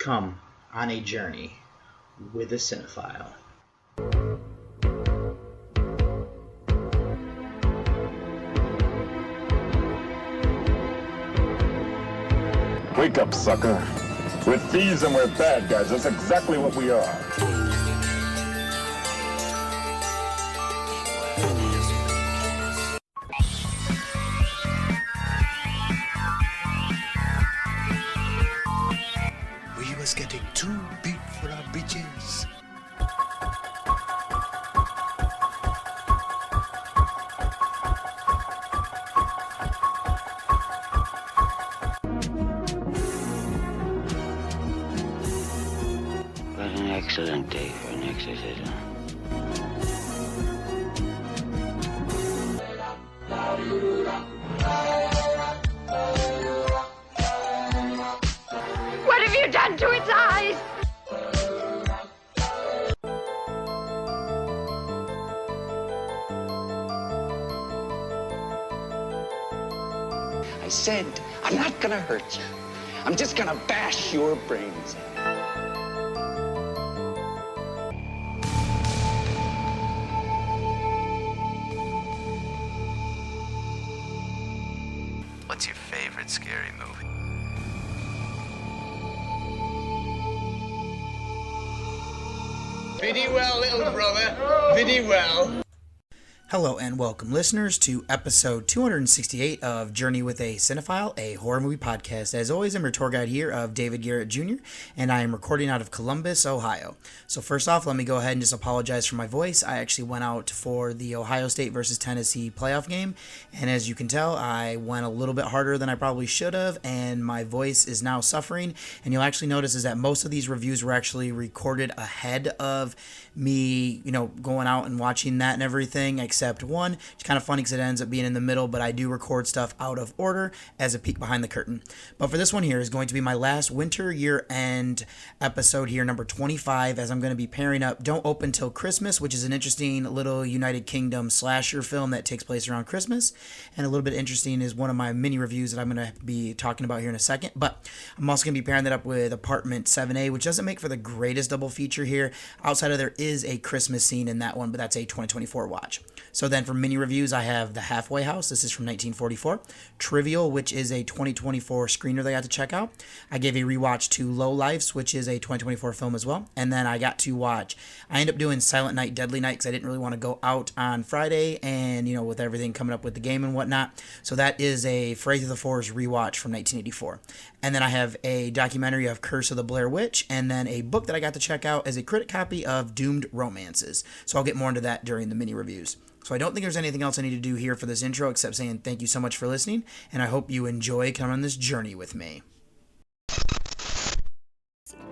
Come on a journey with a cinephile. Wake up, sucker. We're thieves and we're bad guys. That's exactly what we are. We was getting too big for our britches. What an excellent day for an exorcism. What have you done to its eyes? I said, I'm not gonna hurt you. I'm just gonna bash your brains in. What's your favorite scary movie? Biddy well, little brother. Biddy well. Hello and welcome, listeners, to episode 268 of Journey with a Cinephile, a horror movie podcast. As always, I'm your tour guide here of David Garrett Jr., and I am recording out of Columbus, Ohio. So first off, let me go ahead and just apologize for my voice. I actually went out for the Ohio State versus Tennessee playoff game, and as you can tell, I went a little bit harder than I probably should have, and my voice is now suffering. And you'll actually notice is that most of these reviews were actually recorded ahead of me, going out and watching that and everything, except one. It's kind of funny because it ends up being in the middle, but I do record stuff out of order as a peek behind the curtain. But for this one here is going to be my last winter year-end episode here, number 25, as I'm going to be pairing up Don't Open Till Christmas, which is an interesting little United Kingdom slasher film that takes place around Christmas. And a little bit interesting is one of my mini reviews that I'm going to be talking about here in a second. But I'm also going to be pairing that up with Apartment 7A, which doesn't make for the greatest double feature here. Outside of there is a Christmas scene in that one, but that's a 2024 watch. So then for mini reviews, I have The Halfway House. This is from 1944. Trivial, which is a 2024 screener that I got to check out. I gave a rewatch to Lowlifes, which is a 2024 film as well. And then I ended up doing Silent Night, Deadly Night because I didn't really want to go out on Friday and, with everything coming up with the game and whatnot. So that is a Friday the 4th rewatch from 1984. And then I have a documentary of Curse of the Blair Witch, and then a book that I got to check out as a critic copy of Doomed Romances. So I'll get more into that during the mini reviews. So I don't think there's anything else I need to do here for this intro except saying thank you so much for listening, and I hope you enjoy coming on this journey with me.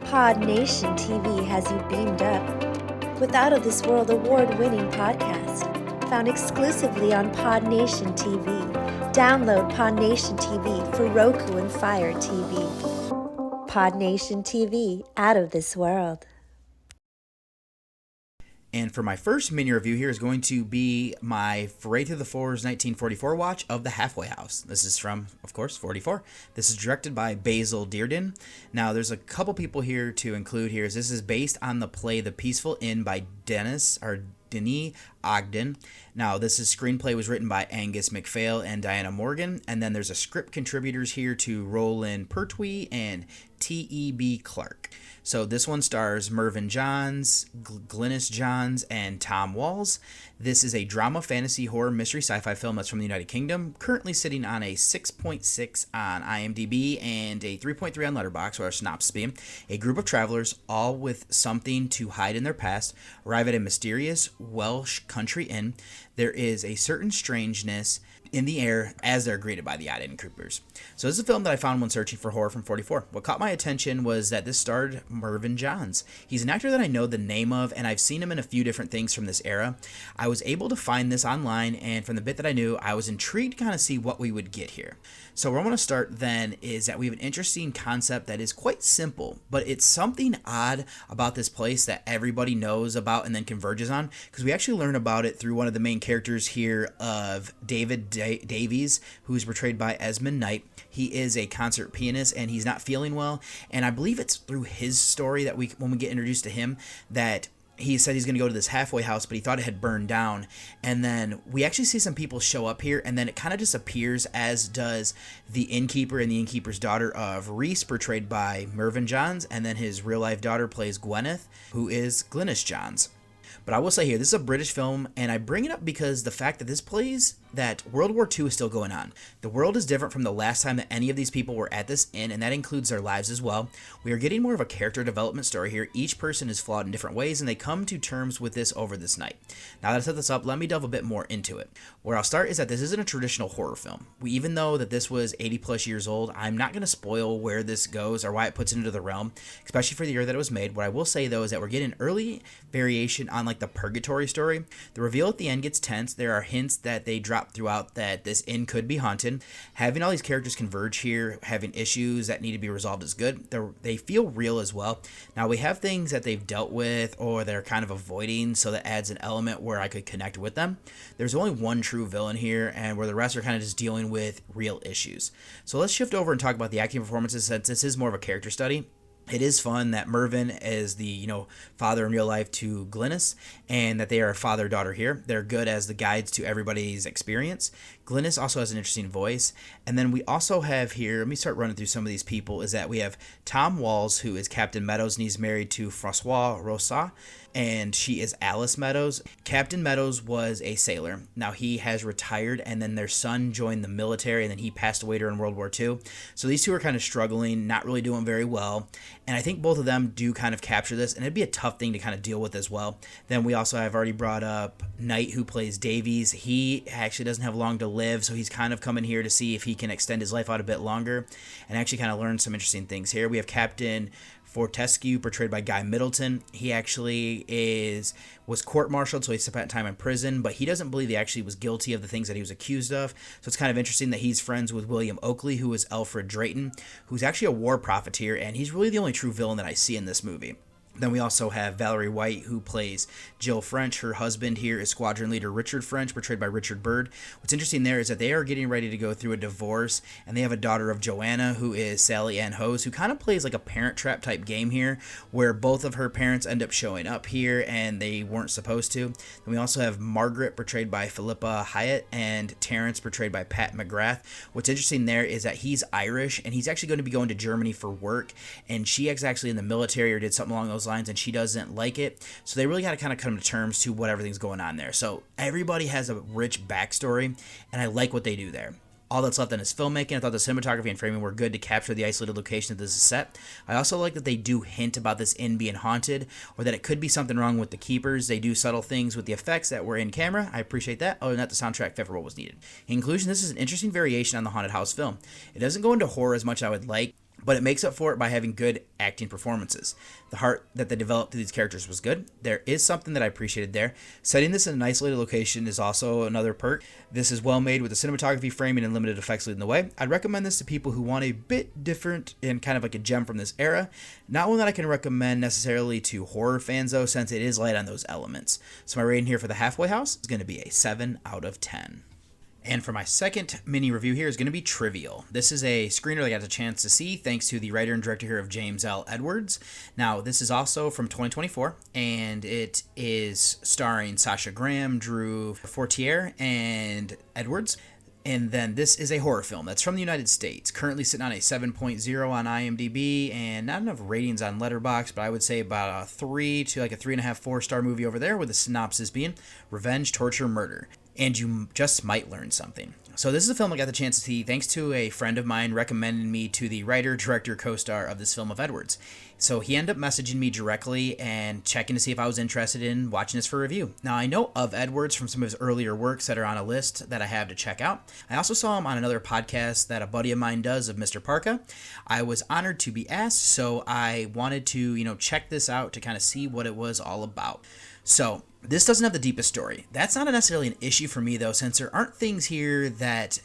Pod Nation TV has you beamed up with Out of This World award-winning podcast, found exclusively on Pod Nation TV. Download Pod Nation TV for Roku and Fire TV. Pod Nation TV, Out of This World. And for my first mini review here is going to be my Friday the 4th 1944 watch of The Halfway House. This is from, of course, 44. This is directed by Basil Dearden. Now, there's a couple people here to include here. This is based on the play The Peaceful Inn by Denis Ogden. Now, screenplay was written by Angus MacPhail and Diana Morgan. And then there's a script contributors here to Roland Pertwee and T.E.B. Clark. So this one stars Mervyn Johns, Glynis Johns, and Tom Walls. This is a drama, fantasy, horror, mystery, sci-fi film that's from the United Kingdom, currently sitting on a 6.6 on IMDb and a 3.3 on Letterboxd, or a synopsis being, a group of travelers, all with something to hide in their past, arrive at a mysterious Welsh country inn. There is a certain strangeness in the air as they're greeted by the odd innkeepers. So this is a film that I found when searching for horror from 44. What caught my attention was that this starred Mervyn Johns. He's an actor that I know the name of, and I've seen him in a few different things from this era. I was able to find this online, and from the bit that I knew, I was intrigued to kind of see what we would get here. So where I want to start then is that we have an interesting concept that is quite simple, but it's something odd about this place that everybody knows about and then converges on, because we actually learn about it through one of the main characters here of David Davies, who's portrayed by Esmond Knight. He is a concert pianist and he's not feeling well, and I believe it's through his story that when we get introduced to him, that he said he's going to go to this halfway house, but he thought it had burned down. And then we actually see some people show up here, and then it kind of disappears, as does the innkeeper and the innkeeper's daughter of Reese, portrayed by Mervyn Johns, and then his real-life daughter plays Gwyneth, who is Glynis Johns. But I will say here, this is a British film, and I bring it up because the fact that this plays that World War II is still going on. The world is different from the last time that any of these people were at this inn, and that includes their lives as well. We are getting more of a character development story here. Each person is flawed in different ways, and they come to terms with this over this night. Now that I set this up, let me delve a bit more into it. Where I'll start is that this isn't a traditional horror film. Even though that this was 80 plus years old, I'm not going to spoil where this goes or why it puts it into the realm, especially for the year that it was made. What I will say though is that we're getting early variation on like the purgatory story. The reveal at the end gets tense. There are hints that they drop throughout that this inn could be haunted. Having all these characters converge here, having issues that need to be resolved is good. They feel real as well. Now we have things that they've dealt with or they're kind of avoiding, so that adds an element where I could connect with them. There's only one true villain here, and where the rest are kind of just dealing with real issues. So let's shift over and talk about the acting performances, since this is more of a character study. It is fun that Mervyn is the, father in real life to Glynis, and that they are father-daughter here. They're good as the guides to everybody's experience. Glynis also has an interesting voice. And then we also have here, let me start running through some of these people, is that we have Tom Walls, who is Captain Meadows, and he's married to Francois Rosa, and she is Alice Meadows. Captain Meadows was a sailor. Now he has retired, and then their son joined the military, and then he passed away during World War II. So these two are kind of struggling, not really doing very well. And I think both of them do kind of capture this, and it'd be a tough thing to kind of deal with as well. Then we also have already brought up Knight, who plays Davies. He actually doesn't have long to live, so he's kind of coming here to see if he can extend his life out a bit longer and actually kind of learn some interesting things here. We have Captain Fortescue, portrayed by Guy Middleton. He actually was court-martialed, so he spent time in prison, but he doesn't believe he actually was guilty of the things that he was accused of. So it's kind of interesting that he's friends with William Oakley, who is Alfred Drayton, who's actually a war profiteer, and he's really the only true villain that I see in this movie. Then we also have Valerie White, who plays Jill French. Her husband here is Squadron Leader Richard French, portrayed by Richard Byrd. What's interesting there is that they are getting ready to go through a divorce, and they have a daughter of Joanna, who is Sally Ann Hose, who kind of plays like a Parent Trap type game here, where both of her parents end up showing up here, and they weren't supposed to. Then we also have Margaret, portrayed by Philippa Hyatt, and Terrence, portrayed by Pat McGrath. What's interesting there is that he's Irish, and he's actually going to be going to Germany for work, and she is actually in the military or did something along those lines, and she doesn't like it. So they really got to kind of come to terms to what everything's going on there. So everybody has a rich backstory, and I like what they do there. All that's left then is filmmaking. I thought the cinematography and framing were good to capture the isolated location that this is set. I also like that they do hint about this inn being haunted, or that it could be something wrong with the keepers. They do subtle things with the effects that were in camera. I appreciate that. Other than that, the soundtrack fit for what was needed. In conclusion, this is an interesting variation on the haunted house film. It doesn't go into horror as much as I would like, but it makes up for it by having good acting performances. The heart that they developed through these characters was good. There is something that I appreciated there. Setting this in an isolated location is also another perk. This is well made with the cinematography, framing, and limited effects leading the way. I'd recommend this to people who want a bit different and kind of like a gem from this era. Not one that I can recommend necessarily to horror fans though, since it is light on those elements. So my rating here for The Halfway House is going to be a 7 out of 10. And for my second mini review here is going to be Trivial. This is a screener that I got a chance to see thanks to the writer and director here of James L. Edwards. Now, this is also from 2024, and it is starring Sasha Graham, Drew Fortier, and Edwards. And then this is a horror film that's from the United States, currently sitting on a 7.0 on IMDb, and not enough ratings on Letterboxd, but I would say about a 3 to like a 3.5, 4-star movie over there, with the synopsis being Revenge, Torture, Murder. And you just might learn something. So this is a film I got the chance to see thanks to a friend of mine recommending me to the writer, director, co-star of this film of Edwards. So he ended up messaging me directly and checking to see if I was interested in watching this for review. Now, I know of Edwards from some of his earlier works that are on a list that I have to check out. I also saw him on another podcast that a buddy of mine does of Mr. Parka. I was honored to be asked, so I wanted to, check this out to kind of see what it was all about. So this doesn't have the deepest story. That's not necessarily an issue for me, though, since there aren't things here that...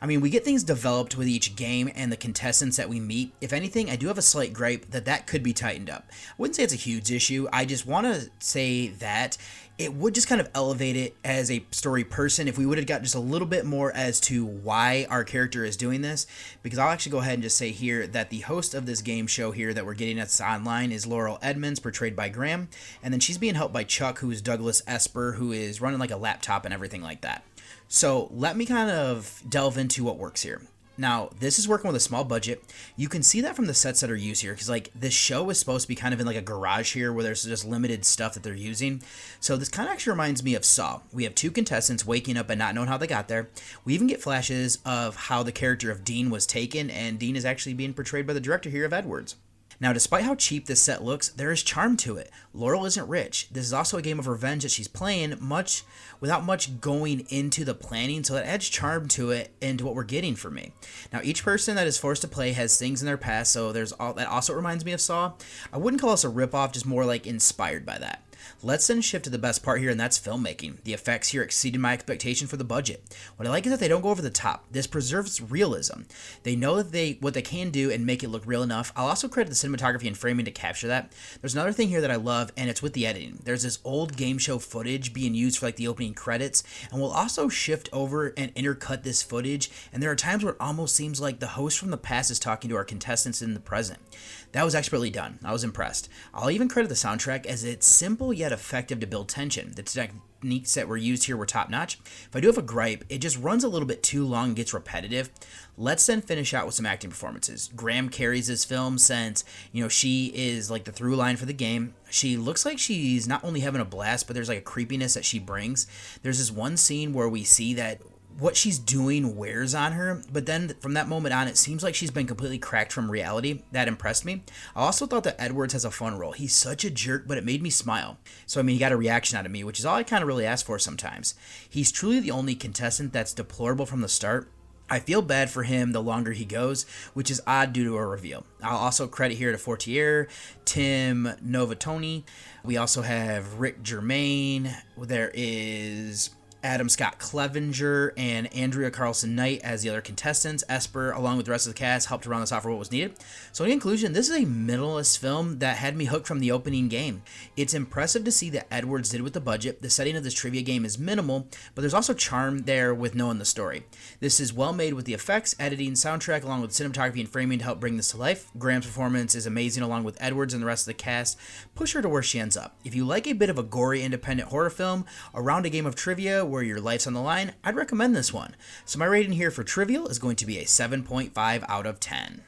I mean, we get things developed with each game and the contestants that we meet. If anything, I do have a slight gripe that could be tightened up. I wouldn't say it's a huge issue. I just want to say that it would just kind of elevate it as a story person if we would have got just a little bit more as to why our character is doing this. Because I'll actually go ahead and just say here that the host of this game show here that we're getting at online is Laurel Edmonds, portrayed by Graham. And then she's being helped by Chuck, who is Douglas Esper, who is running like a laptop and everything like that. So let me kind of delve into what works here. Now, this is working with a small budget. You can see that from the sets that are used here, because like this show is supposed to be kind of in like a garage here where there's just limited stuff that they're using. So this kind of actually reminds me of Saw. We have two contestants waking up and not knowing how they got there. We even get flashes of how the character of Dean was taken, and Dean is actually being portrayed by the director here of Edwards. Now, despite how cheap this set looks, there is charm to it. Laurel isn't rich. This is also a game of revenge that she's playing without much going into the planning, so that adds charm to it and to what we're getting for me. Now, each person that is forced to play has things in their past, so that also reminds me of Saw. I wouldn't call this a ripoff, just more like inspired by that. Let's then shift to the best part here, and that's filmmaking. The effects here exceeded my expectation for the budget. What I like is that they don't go over the top. This preserves realism. They know that what they can do and make it look real enough. I'll also credit the cinematography and framing to capture that. There's another thing here that I love, and it's with the editing. There's this old game show footage being used for like the opening credits, and we'll also shift over and intercut this footage, and there are times where it almost seems like the host from the past is talking to our contestants in the present. That was expertly done. I was impressed. I'll even credit the soundtrack as it's simple yet effective to build tension. The techniques that were used here were top-notch. If I do have a gripe, it just runs a little bit too long and gets repetitive. Let's then finish out with some acting performances. Graham carries this film since, she is like the through line for the game. She looks like she's not only having a blast, but there's like a creepiness that she brings. There's this one scene where we see that what she's doing wears on her, but then from that moment on, it seems like she's been completely cracked from reality. That impressed me. I also thought that Edwards has a fun role. He's such a jerk, but it made me smile. So, he got a reaction out of me, which is all I kind of really ask for sometimes. He's truly the only contestant that's deplorable from the start. I feel bad for him the longer he goes, which is odd due to a reveal. I'll also credit here to Fortier, Tim Novatoni. We also have Rick Germain. There is Adam Scott Clevenger and Andrea Carlson Knight as the other contestants. Esper, along with the rest of the cast, helped to round this off for what was needed. So in conclusion, this is a minimalist film that had me hooked from the opening game. It's impressive to see that Edwards did with the budget. The setting of this trivia game is minimal, but there's also charm there with knowing the story. This is well made with the effects, editing, soundtrack, along with cinematography and framing to help bring this to life. Graham's performance is amazing along with Edwards and the rest of the cast. Push her to where she ends up. If you like a bit of a gory independent horror film around a game of trivia where your life's on the line, I'd recommend this one. So my rating here for Trivial is going to be a 7.5 out of 10.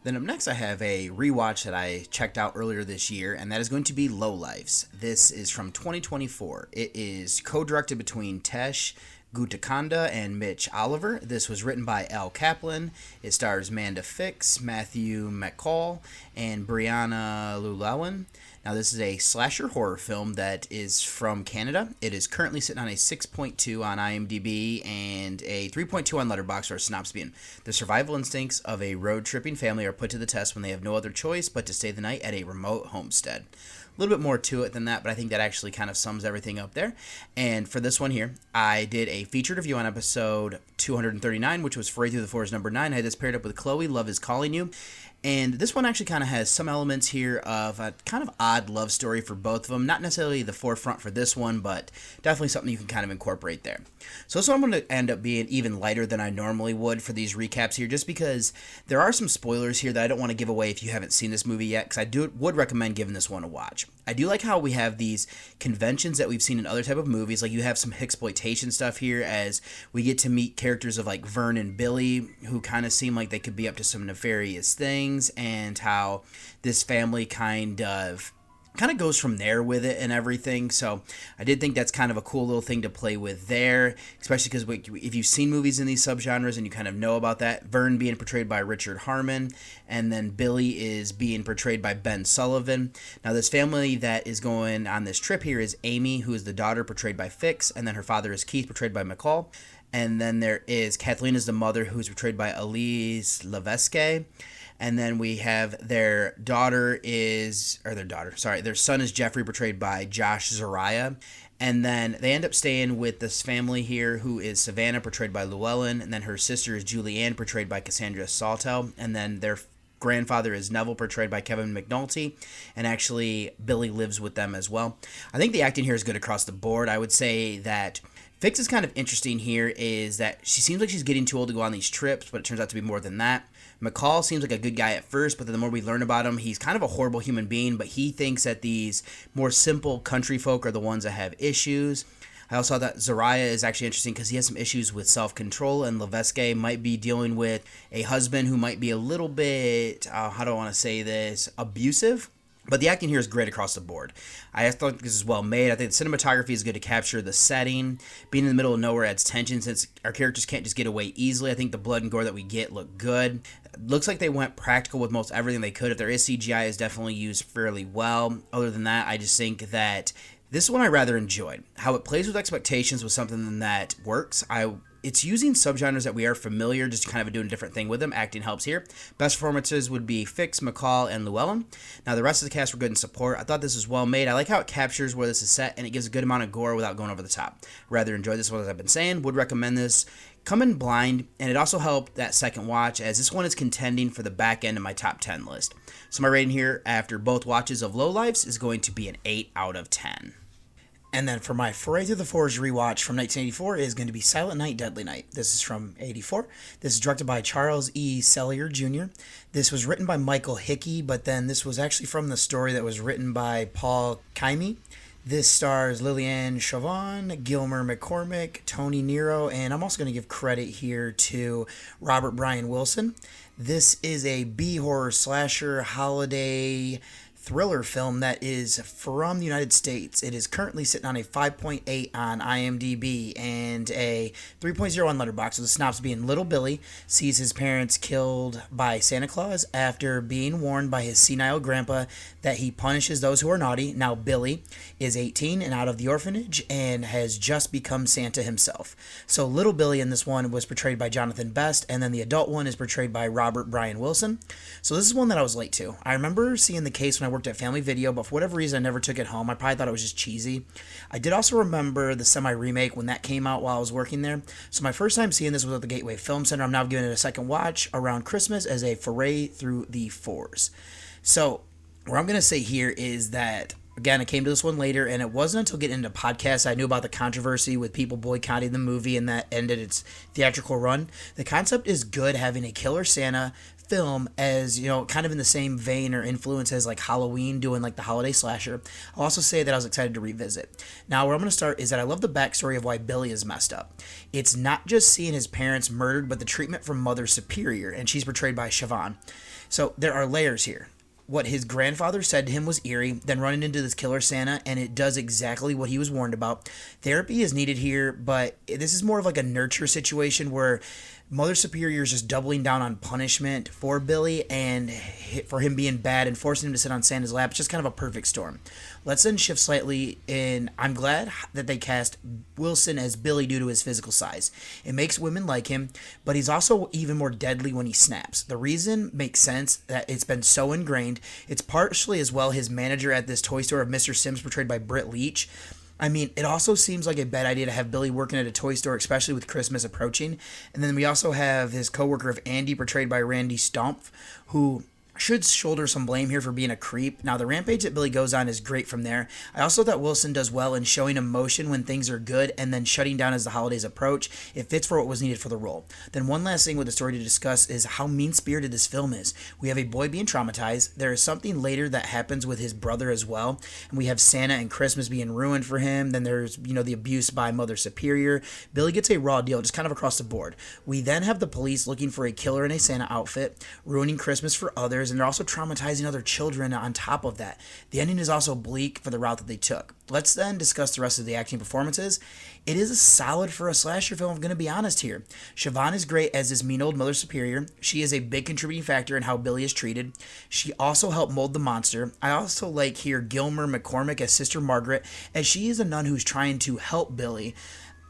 Then up next I have a rewatch that I checked out earlier this year, and that is going to be Lowlifes. This is from 2024. It is co-directed between Tesh Gutakonda and Mitch Oliver. This was written by Al Kaplan. It stars Manda Fix, Matthew McCall, and Brianna Llewellyn. Now, this is a slasher horror film that is from Canada. It is currently sitting on a 6.2 on IMDb and a 3.2 on Letterboxd, or synopsis being: the survival instincts of a road-tripping family are put to the test when they have no other choice but to stay the night at a remote homestead. A little bit more to it than that, but I think that actually kind of sums everything up there. And for this one here, I did a featured review on episode 239, which was Furry Through the Forest number 9. I had this paired up with Chloe, Love Is Calling You. And this one actually kind of has some elements here of a kind of odd love story for both of them. Not necessarily the forefront for this one, but definitely something you can kind of incorporate there. So this one I'm going to end up being even lighter than I normally would for these recaps here, just because there are some spoilers here that I don't want to give away if you haven't seen this movie yet, because would recommend giving this one a watch. I do like how we have these conventions that we've seen in other type of movies. Like, you have some exploitation stuff here as we get to meet characters of like Vern and Billy, who kind of seem like they could be up to some nefarious things, and how this family kind of goes from there with it and everything. So I did think that's kind of a cool little thing to play with there, especially because if you've seen movies in these subgenres and you kind of know about that. Vern being portrayed by Richard Harmon, and then Billy is being portrayed by Ben Sullivan. Now, this family that is going on this trip here is Amy, who is the daughter, portrayed by Fix, and then her father is Keith, portrayed by McCall. And then there is Kathleen, is the mother, who's portrayed by Elise Levesque. And then we have their son is Jeffrey, portrayed by Josh Zariah. And then they end up staying with this family here who is Savannah, portrayed by Llewellyn. And then her sister is Julianne, portrayed by Cassandra Saltel. And then their grandfather is Neville, portrayed by Kevin McNulty. And actually, Billy lives with them as well. I think the acting here is good across the board. I would say that Fix is kind of interesting here is that she seems like she's getting too old to go on these trips, but it turns out to be more than that. McCall seems like a good guy at first, but then the more we learn about him, he's kind of a horrible human being, but he thinks that these more simple country folk are the ones that have issues. I also thought that Zariah is actually interesting because he has some issues with self-control, and Levesque might be dealing with a husband who might be a little bit, how do I want to say this, abusive. But the acting here is great across the board. I thought this is well made. I think the cinematography is good to capture the setting. Being in the middle of nowhere adds tension since our characters can't just get away easily. I think the blood and gore that we get look good. It looks like they went practical with most everything they could. If there is CGI, is definitely used fairly well. Other than that, I just think that this is one I rather enjoyed. How it plays with expectations was something that works. It's using subgenres that we are familiar, just kind of doing a different thing with them. Acting helps here. Best performances would be Fix, McCall, and Llewellyn. Now, the rest of the cast were good in support. I thought this was well made. I like how it captures where this is set, and it gives a good amount of gore without going over the top. Rather enjoy this one, as I've been saying. Would recommend this. Come in blind, and it also helped that second watch, as this one is contending for the back end of my top 10 list. So my rating here, after both watches of Lowlifes, is going to be an 8 out of 10. And then for my Foray Through the Forest rewatch from 1984 is going to be Silent Night, Deadly Night. This is from 84. This is directed by Charles E. Sellier Jr. This was written by Michael Hickey, but then this was actually from the story that was written by Paul Kaimi. This stars Lillian Chauvin, Gilmer McCormick, Tony Nero, and I'm also going to give credit here to Robert Brian Wilson. This is a B-horror slasher holiday thriller film that is from the United States. It is currently sitting on a 5.8 on IMDb and a 3.0 on Letterboxd, with the synopsis being Little Billy sees his parents killed by Santa Claus after being warned by his senile grandpa that he punishes those who are naughty. Now Billy is 18 and out of the orphanage and has just become Santa himself. So Little Billy in this one was portrayed by Jonathan Best, and then the adult one is portrayed by Robert Brian Wilson. So this is one that I was late to. I remember seeing the case when I worked at Family Video, but for whatever reason I never took it home. I probably thought it was just cheesy. I did also remember the semi-remake when that came out while I was working there. So my first time seeing this was at the Gateway Film Center. I'm now giving it a second watch around Christmas as a foray through the fours. So what I'm going to say here is that, again, I came to this one later, and it wasn't until getting into podcasts I knew about the controversy with people boycotting the movie, and that ended its theatrical run. The concept is good, having a killer Santa film as, you know, kind of in the same vein or influence as like Halloween, doing like the holiday slasher. I'll also say that I was excited to revisit. Now, where I'm going to start is that I love the backstory of why Billy is messed up. It's not just seeing his parents murdered, but the treatment from Mother Superior, and she's portrayed by Siobhan. So there are layers here. What his grandfather said to him was eerie, then running into this killer Santa, and it does exactly what he was warned about. Therapy is needed here, but this is more of like a nurture situation where Mother Superior is just doubling down on punishment for Billy and for him being bad and forcing him to sit on Santa's lap. It's just kind of a perfect storm. Let's then shift slightly, and I'm glad that they cast Wilson as Billy due to his physical size. It makes women like him, but he's also even more deadly when he snaps. The reason makes sense that it's been so ingrained. It's partially as well his manager at this toy store of Mr. Sims, portrayed by Britt Leach. I mean, it also seems like a bad idea to have Billy working at a toy store, especially with Christmas approaching. And then we also have his coworker of Andy, portrayed by Randy Stumpf, who should shoulder some blame here for being a creep. Now, the rampage that Billy goes on is great from there. I also thought Wilson does well in showing emotion when things are good and then shutting down as the holidays approach. It fits for what was needed for the role. Then one last thing with the story to discuss is how mean-spirited this film is. We have a boy being traumatized. There is something later that happens with his brother as well. And we have Santa and Christmas being ruined for him. Then there's, the abuse by Mother Superior. Billy gets a raw deal, just kind of across the board. We then have the police looking for a killer in a Santa outfit, ruining Christmas for others, and they're also traumatizing other children on top of that. The ending is also bleak for the route that they took. Let's then discuss the rest of the acting performances. It is a solid for a slasher film, I'm going to be honest here. Siobhan is great as this mean old Mother Superior. She is a big contributing factor in how Billy is treated. She also helped mold the monster. I also like here Gilmer McCormick as Sister Margaret, as she is a nun who's trying to help Billy.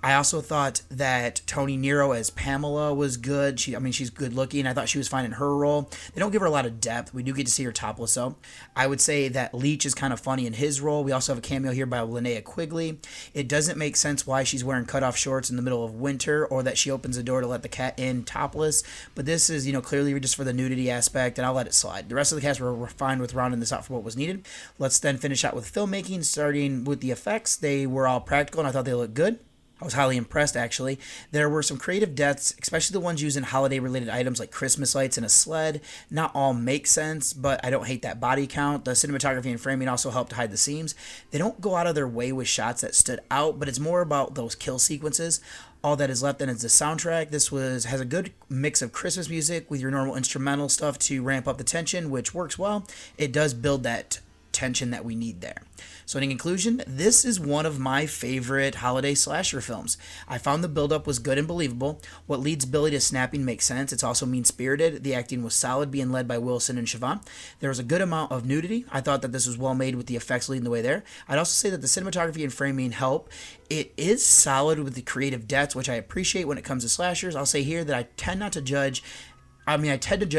I also thought that Toni Nero as Pamela was good. She's good looking. I thought she was fine in her role. They don't give her a lot of depth. We do get to see her topless, though. I would say that Leach is kind of funny in his role. We also have a cameo here by Linnea Quigley. It doesn't make sense why she's wearing cutoff shorts in the middle of winter, or that she opens the door to let the cat in topless. But this is, clearly just for the nudity aspect, and I'll let it slide. The rest of the cast were fine with rounding this out for what was needed. Let's then finish out with filmmaking, starting with the effects. They were all practical, and I thought they looked good. I was highly impressed, actually. There were some creative deaths, especially the ones using holiday-related items like Christmas lights and a sled. Not all make sense, but I don't hate that body count. The cinematography and framing also helped to hide the seams. They don't go out of their way with shots that stood out, but it's more about those kill sequences. All that is left then is the soundtrack. This has a good mix of Christmas music with your normal instrumental stuff to ramp up the tension, which works well. It does build that tension that we need there. So in conclusion, this is one of my favorite holiday slasher films. I found the build-up was good and believable. What leads Billy to snapping makes sense. It's also mean-spirited. The acting was solid, being led by Wilson and Siobhan. There was a good amount of nudity. I thought that this was well made with the effects leading the way there. I'd also say that the cinematography and framing help. It is solid with the creative depths, which I appreciate when it comes to slashers. I'll say here that I tend to judge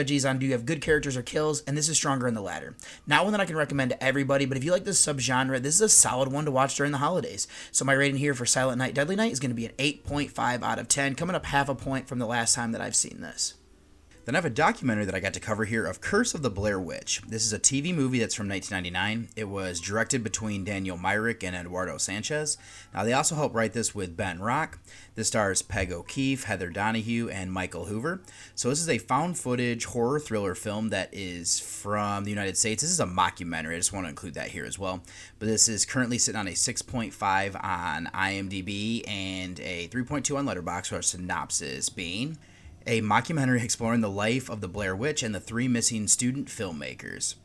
these on do you have good characters or kills, and this is stronger in the latter. Not one that I can recommend to everybody, but if you like this subgenre, this is a solid one to watch during the holidays. So my rating here for Silent Night, Deadly Night is going to be an 8.5 out of 10, coming up half a point from the last time that I've seen this. Then I have a documentary that I got to cover here of Curse of the Blair Witch. This is a TV movie that's from 1999. It was directed between Daniel Myrick and Eduardo Sanchez. Now, they also helped write this with Ben Rock. This stars Peg O'Keefe, Heather Donahue, and Michael Hoover. So this is a found footage horror thriller film that is from the United States. This is a mockumentary. I just want to include that here as well. But this is currently sitting on a 6.5 on IMDb and a 3.2 on Letterboxd, with our synopsis being a mockumentary exploring the life of the Blair Witch and the three missing student filmmakers.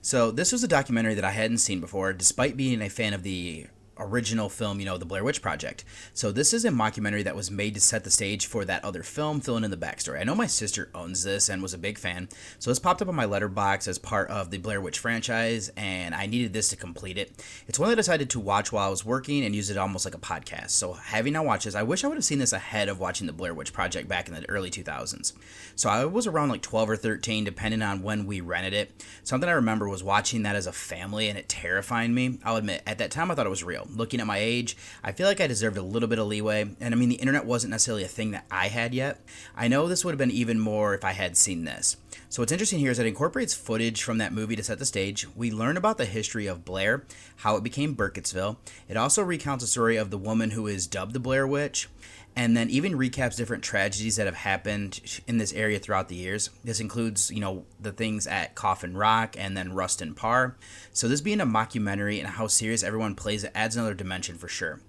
So this was a documentary that I hadn't seen before, despite being a fan of the original film, the Blair Witch Project. So this is a mockumentary that was made to set the stage for that other film, filling in the backstory. I know my sister owns this and was a big fan, so this popped up on my letterbox as part of the Blair Witch franchise, and I needed this to complete it. It's one that I decided to watch while I was working and use it almost like a podcast. So having now watched this, I wish I would have seen this ahead of watching the Blair Witch Project back in the early 2000s. So I was around like 12 or 13, depending on when we rented it. Something I remember was watching that as a family, and it terrifying me. I'll admit, at that time I thought it was real. Looking at my age, I feel like I deserved a little bit of leeway, and the internet wasn't necessarily a thing that I had yet. I know this would have been even more if I had seen this. So what's interesting here is that it incorporates footage from that movie to set the stage. We learn about the history of Blair, how it became Burkittsville. It also recounts the story of the woman who is dubbed the Blair Witch, and then even recaps different tragedies that have happened in this area throughout the years. This includes, the things at Coffin Rock and then Ruston Parr. So this being a mockumentary and how serious everyone plays, it adds another dimension for sure.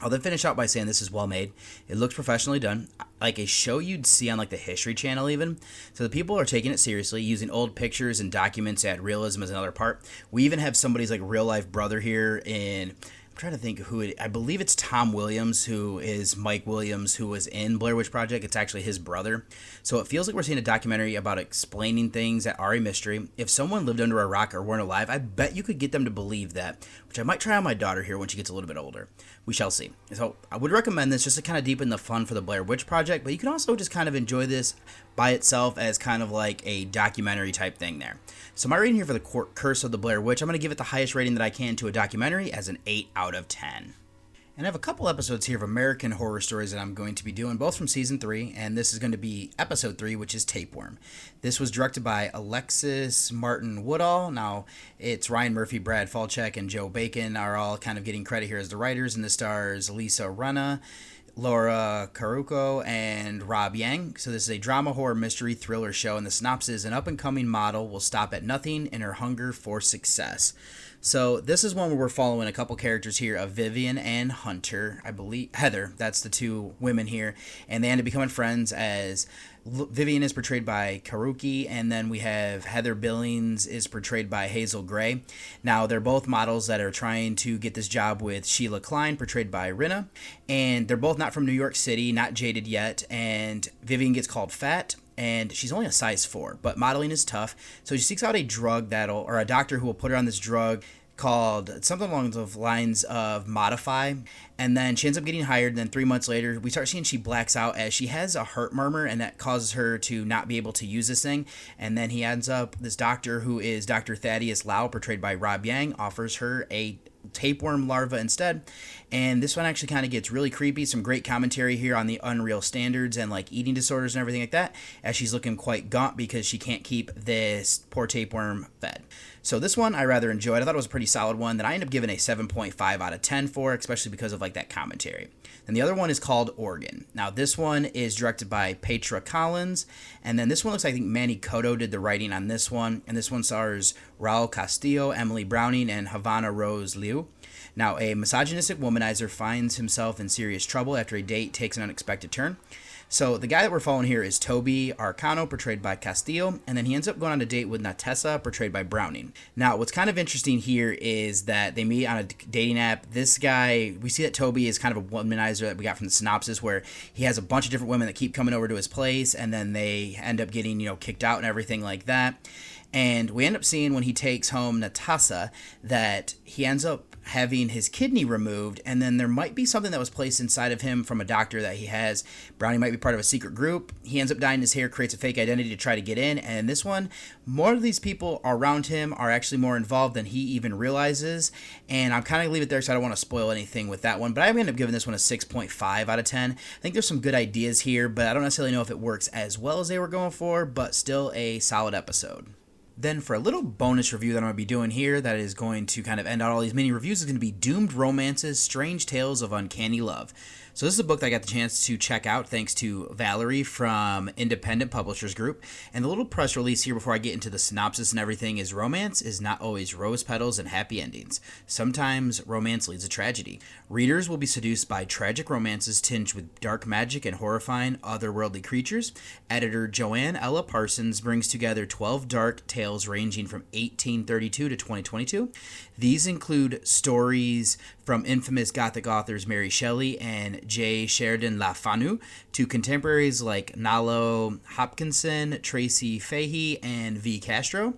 I'll then finish out by saying this is well made. It looks professionally done, like a show you'd see on like the History Channel even. So the people are taking it seriously, using old pictures and documents to add realism as another part. We even have somebody's like real life brother here in, I'm trying to think who it, I believe it's Tom Williams, who is Mike Williams, who was in Blair Witch Project. It's actually his brother. So it feels like we're seeing a documentary about explaining things that are a mystery. If someone lived under a rock or weren't alive, I bet you could get them to believe that, which I might try on my daughter here when she gets a little bit older. We shall see. So I would recommend this just to kind of deepen the fun for the Blair Witch Project, but you can also just kind of enjoy this by itself as kind of like a documentary type thing there. So my rating here for the Curse of the Blair Witch, I'm going to give it the highest rating that I can to a documentary as an 8 out of 10. And I have a couple episodes here of American Horror Stories that I'm going to be doing, both from Season 3, and this is going to be Episode 3, which is Tapeworm. This was directed by Alexis Martin Woodall. Now, it's Ryan Murphy, Brad Falchuk, and Joe Bacon are all kind of getting credit here as the writers, and this stars Lisa Rinna, Laura Caruco, and Rob Yang. So this is a drama, horror, mystery, thriller show, and the synopsis: an up-and-coming model will stop at nothing in her hunger for success. So this is one where we're following a couple characters here of Vivian and Hunter, I believe, Heather, that's the two women here, and they end up becoming friends as Vivian is portrayed by Karuki, and then we have Heather Billings is portrayed by Hazel Gray. Now, they're both models that are trying to get this job with Sheila Klein, portrayed by Rinna, and they're both not from New York City, not jaded yet, and Vivian gets called fat, and she's only a size 4, but modeling is tough, so she seeks out a doctor who will put her on this drug called something along the lines of Modify, and then she ends up getting hired, and then 3 months later we start seeing she blacks out as she has a heart murmur, and that causes her to not be able to use this thing. And then he ends up, this doctor who is Dr. Thaddeus Lau, portrayed by Rob Yang, offers her a tapeworm larva instead. And this one actually kind of gets really creepy. Some great commentary here on the unreal standards and like eating disorders and everything like that, as she's looking quite gaunt because she can't keep this poor tapeworm fed. So this one I rather enjoyed. I thought it was a pretty solid one that I ended up giving a 7.5 out of 10 for, especially because of like that commentary. And the other one is called Oregon. Now this one is directed by Petra Collins, and then this one looks like, I think Manny Cotto did the writing on this one, and this one stars Raul Castillo, Emily Browning, and Havana Rose Liu. Now, a misogynistic womanizer finds himself in serious trouble after a date takes an unexpected turn. So the guy that we're following here is Toby Arcano, portrayed by Castillo, and then he ends up going on a date with Natessa, portrayed by Browning. Now, what's kind of interesting here is that they meet on a dating app. This guy, we see that Toby is kind of a womanizer that we got from the synopsis, where he has a bunch of different women that keep coming over to his place, and then they end up getting, kicked out and everything like that. And we end up seeing when he takes home Natassa that he ends up having his kidney removed, and then there might be something that was placed inside of him from a doctor that he has. Brownie might be part of a secret group. He ends up dyeing his hair, creates a fake identity to try to get in, and this one, more of these people around him are actually more involved than he even realizes, and I'm kind of going to leave it there because I don't want to spoil anything with that one, but I end up giving this one a 6.5 out of 10. I think there's some good ideas here, but I don't necessarily know if it works as well as they were going for, but still a solid episode. Then for a little bonus review that I'm going to be doing here that is going to kind of end out all these mini reviews is going to be Doomed Romances, Strange Tales of Uncanny Love. So this is a book that I got the chance to check out thanks to Valerie from Independent Publishers Group. And the little press release here before I get into the synopsis and everything is romance is not always rose petals and happy endings. Sometimes romance leads to tragedy. Readers will be seduced by tragic romances tinged with dark magic and horrifying otherworldly creatures. Editor Joanne Ella Parsons brings together 12 dark tales ranging from 1832 to 2022. These include stories from infamous Gothic authors Mary Shelley and J. Sheridan Le Fanu to contemporaries like Nalo Hopkinson, Tracy Fahey, and V. Castro.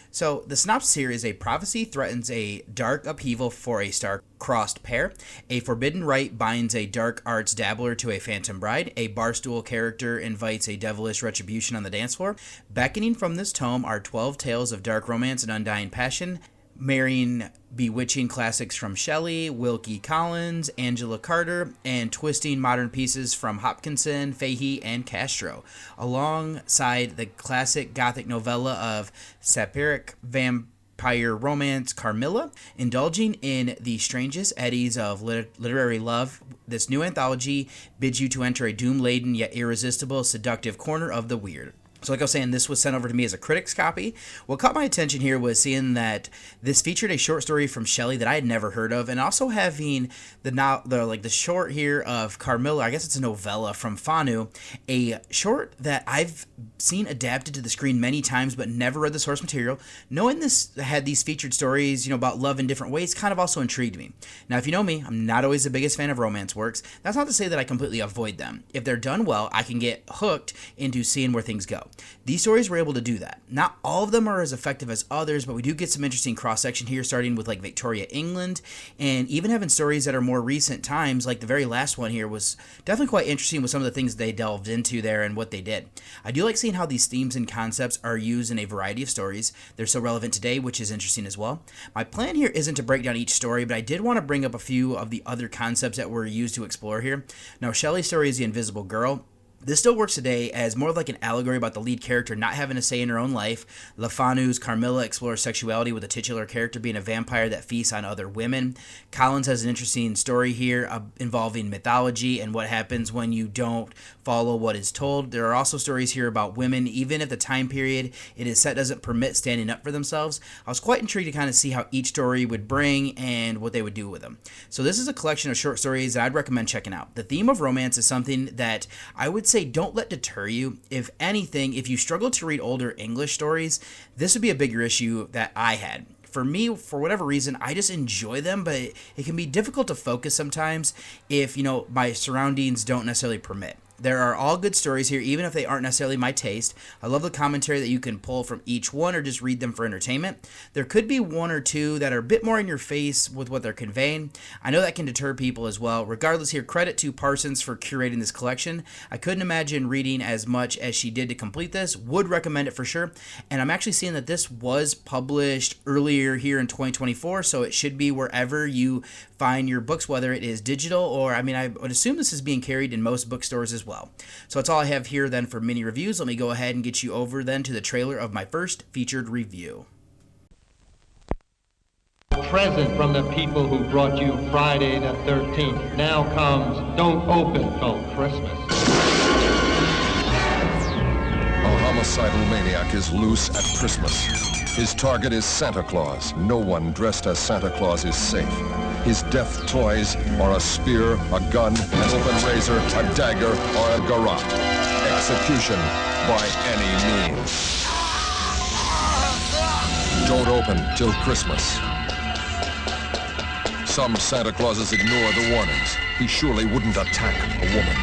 So the synopsis here is: a prophecy threatens a dark upheaval for a star-crossed pair. A forbidden rite binds a dark arts dabbler to a phantom bride. A barstool character invites a devilish retribution on the dance floor. Beckoning from this tome are 12 tales of dark romance and undying passion, marrying bewitching classics from Shelley, Wilkie Collins, Angela Carter, and twisting modern pieces from Hopkinson, Fahey, and Castro, alongside the classic Gothic novella of sapphiric vampire romance Carmilla. Indulging in the strangest eddies of literary love, this new anthology bids you to enter a doom-laden yet irresistible seductive corner of the weird. So like I was saying, this was sent over to me as a critic's copy. What caught my attention here was seeing that this featured a short story from Shelley that I had never heard of, and also having the short here of Carmilla. I guess it's a novella from Fanu, a short that I've seen adapted to the screen many times, but never read the source material. Knowing this had these featured stories, about love in different ways, kind of also intrigued me. Now, if you know me, I'm not always the biggest fan of romance works. That's not to say that I completely avoid them. If they're done well, I can get hooked into seeing where things go. These stories were able to do that. Not all of them are as effective as others, but we do get some interesting cross-section here, starting with like Victoria, England, and even having stories that are more recent times, like the very last one here was definitely quite interesting with some of the things they delved into there and what they did. I do like seeing how these themes and concepts are used in a variety of stories. They're so relevant today, which is interesting as well. My plan here isn't to break down each story, but I did want to bring up a few of the other concepts that were used to explore here. Now, Shelley's story is The Invisible Girl. This still works today as more of like an allegory about the lead character not having a say in her own life. Le Fanu's Carmilla explores sexuality with the titular character being a vampire that feasts on other women. Collins has an interesting story here involving mythology and what happens when you don't follow what is told. There are also stories here about women, even if the time period it is set doesn't permit standing up for themselves. I was quite intrigued to kind of see how each story would bring and what they would do with them. So this is a collection of short stories that I'd recommend checking out. The theme of romance is something that I would say don't let deter you. If anything, if you struggle to read older English stories, this would be a bigger issue that I had. For me, for whatever reason, I just enjoy them, but it can be difficult to focus sometimes if, my surroundings don't necessarily permit. There are all good stories here, even if they aren't necessarily my taste. I love the commentary that you can pull from each one or just read them for entertainment. There could be one or two that are a bit more in your face with what they're conveying. I know that can deter people as well. Regardless here, credit to Parsons for curating this collection. I couldn't imagine reading as much as she did to complete this. Would recommend it for sure. And I'm actually seeing that this was published earlier here in 2024, so it should be wherever you find your books, whether it is digital or, I would assume this is being carried in most bookstores as well. So that's all I have here then for mini reviews. Let me go ahead and get you over then to the trailer of my first featured review. Present from the people who brought you Friday the 13th. Now comes Don't Open Till Christmas. A homicidal maniac is loose at Christmas. His target is Santa Claus. No one dressed as Santa Claus is safe. His death toys are a spear, a gun, an open razor, a dagger, or a garrote. Execution by any means. Don't open till Christmas. Some Santa Clauses ignore the warnings. He surely wouldn't attack a woman.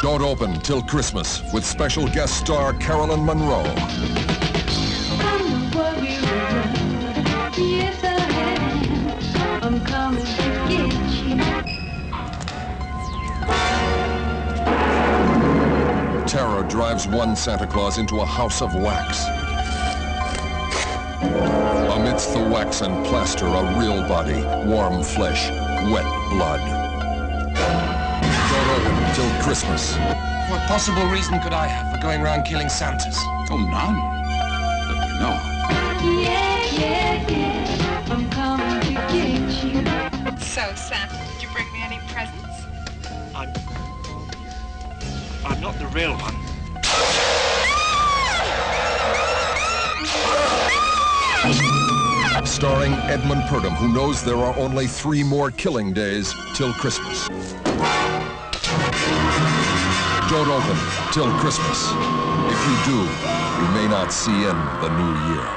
Don't open till Christmas with special guest star Carolyn Monroe. Yes, I am. I'm coming to get you. Terror drives one Santa Claus into a house of wax. Amidst the wax and plaster, a real body, warm flesh, wet blood. Don't open till Christmas. What possible reason could I have for going around killing Santas? Oh, none. No. Yeah. I'm coming to get you. So, Santa, did you bring me any presents? I'm not the real one. Starring Edmund Purdom, who knows there are only 3 more killing days till Christmas. Don't open till Christmas. If you do, you may not see in the new year.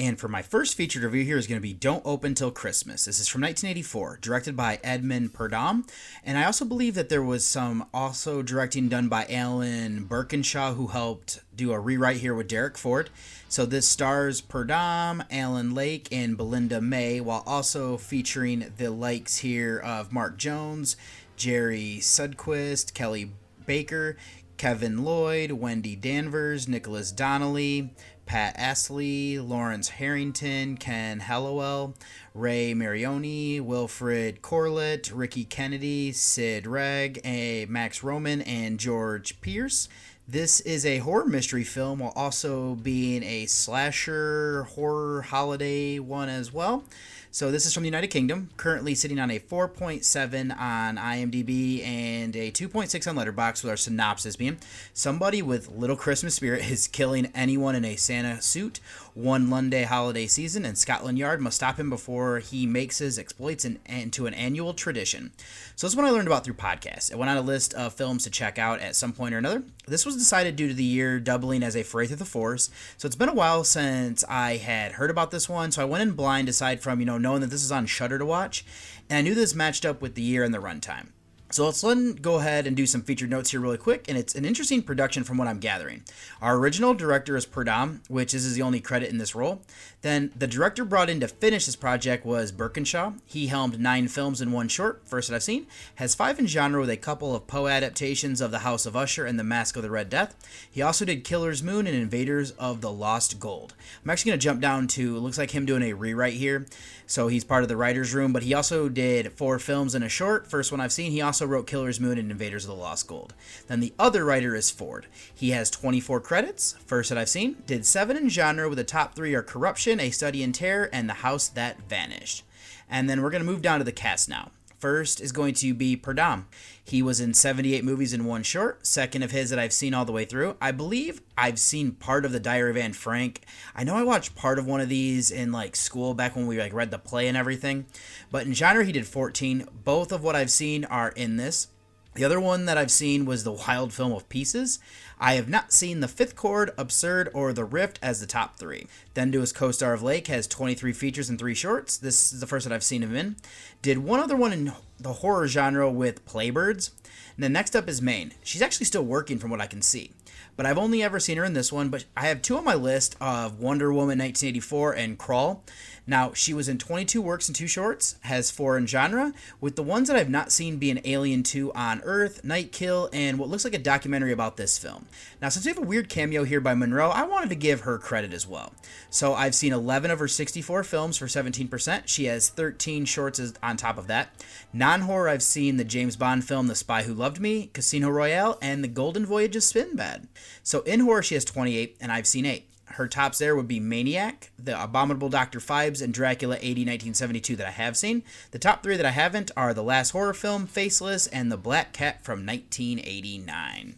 And for my first featured review here is going to be Don't Open Till Christmas. This is from 1984, directed by Edmund Purdom. And I also believe that there was some also directing done by Alan Birkinshaw, who helped do a rewrite here with Derek Ford. So this stars Purdom, Alan Lake, and Belinda May, while also featuring the likes here of Mark Jones, Jerry Sudquist, Kelly Baker, Kevin Lloyd, Wendy Danvers, Nicholas Donnelly, Pat Astley, Lawrence Harrington, Ken Hallowell, Ray Marioni, Wilfred Corlett, Ricky Kennedy, Sid Reg, Max Roman, and George Pierce. This is a horror mystery film while also being a slasher horror holiday one as well. So this is from the United Kingdom, currently sitting on a 4.7 on IMDb and a 2.6 on Letterboxd, with our synopsis being: somebody with little Christmas spirit is killing anyone in a Santa suit one Monday holiday season, and Scotland Yard must stop him before he makes his exploits into an annual tradition. So this is what I learned about through podcasts. It went on a list of films to check out at some point or another. This was decided due to the year doubling as a Fray Through the Force. So it's been a while since I had heard about this one, so I went in blind aside from, knowing that this is on Shudder to watch, and I knew this matched up with the year and the runtime. So let's go ahead and do some featured notes here really quick, and it's an interesting production from what I'm gathering. Our original director is Purdom, which is the only credit in this role. Then the director brought in to finish this project was Birkinshaw. He helmed 9 films and 1 short, first that I've seen, has 5 in genre with a couple of Poe adaptations of The House of Usher and The Mask of the Red Death. He also did Killer's Moon and Invaders of the Lost Gold. I'm actually going to jump down to, it looks like him doing a rewrite here. So he's part of the writer's room, but he also did 4 films and a short, first one I've seen. He also wrote Killer's Moon and Invaders of the Lost Gold. Then the other writer is Ford. He has 24 credits, first that I've seen, did 7 in genre, with the top 3 are Corruption, A Study in Terror, and The House That Vanished. And then we're going to move down to the cast now. First is going to be Purdom. He was in 78 movies and 1 short. Second of his that I've seen all the way through. I believe I've seen part of the Diary of Anne Frank. I know I watched part of one of these in school back when we read the play and everything. But in genre he did 14. Both of what I've seen are in this. The other one that I've seen was the wild film of Pieces. I have not seen The Fifth Chord, Absurd, or The Rift as the top 3. Then to his co-star of Lake has 23 features and 3 shorts. This is the first that I've seen him in. Did one other one in the horror genre with Playbirds. And then next up is Maine. She's actually still working from what I can see. But I've only ever seen her in this one, but I have 2 on my list of Wonder Woman 1984 and Crawl. Now, she was in 22 works and 2 shorts, has 4 in genre, with the ones that I've not seen being Alien 2 on Earth, Night Kill, and what looks like a documentary about this film. Now, since we have a weird cameo here by Monroe, I wanted to give her credit as well. So I've seen 11 of her 64 films for 17%. She has 13 shorts on top of that. Non-horror, I've seen the James Bond film The Spy Who Loved Me, Casino Royale, and The Golden Voyage of Sinbad. So in horror, she has 28, and I've seen 8. Her tops there would be Maniac, The Abominable Dr. Phibes, and Dracula AD 1972 that I have seen. The top 3 that I haven't are The Last Horror Film, Faceless, and The Black Cat from 1989.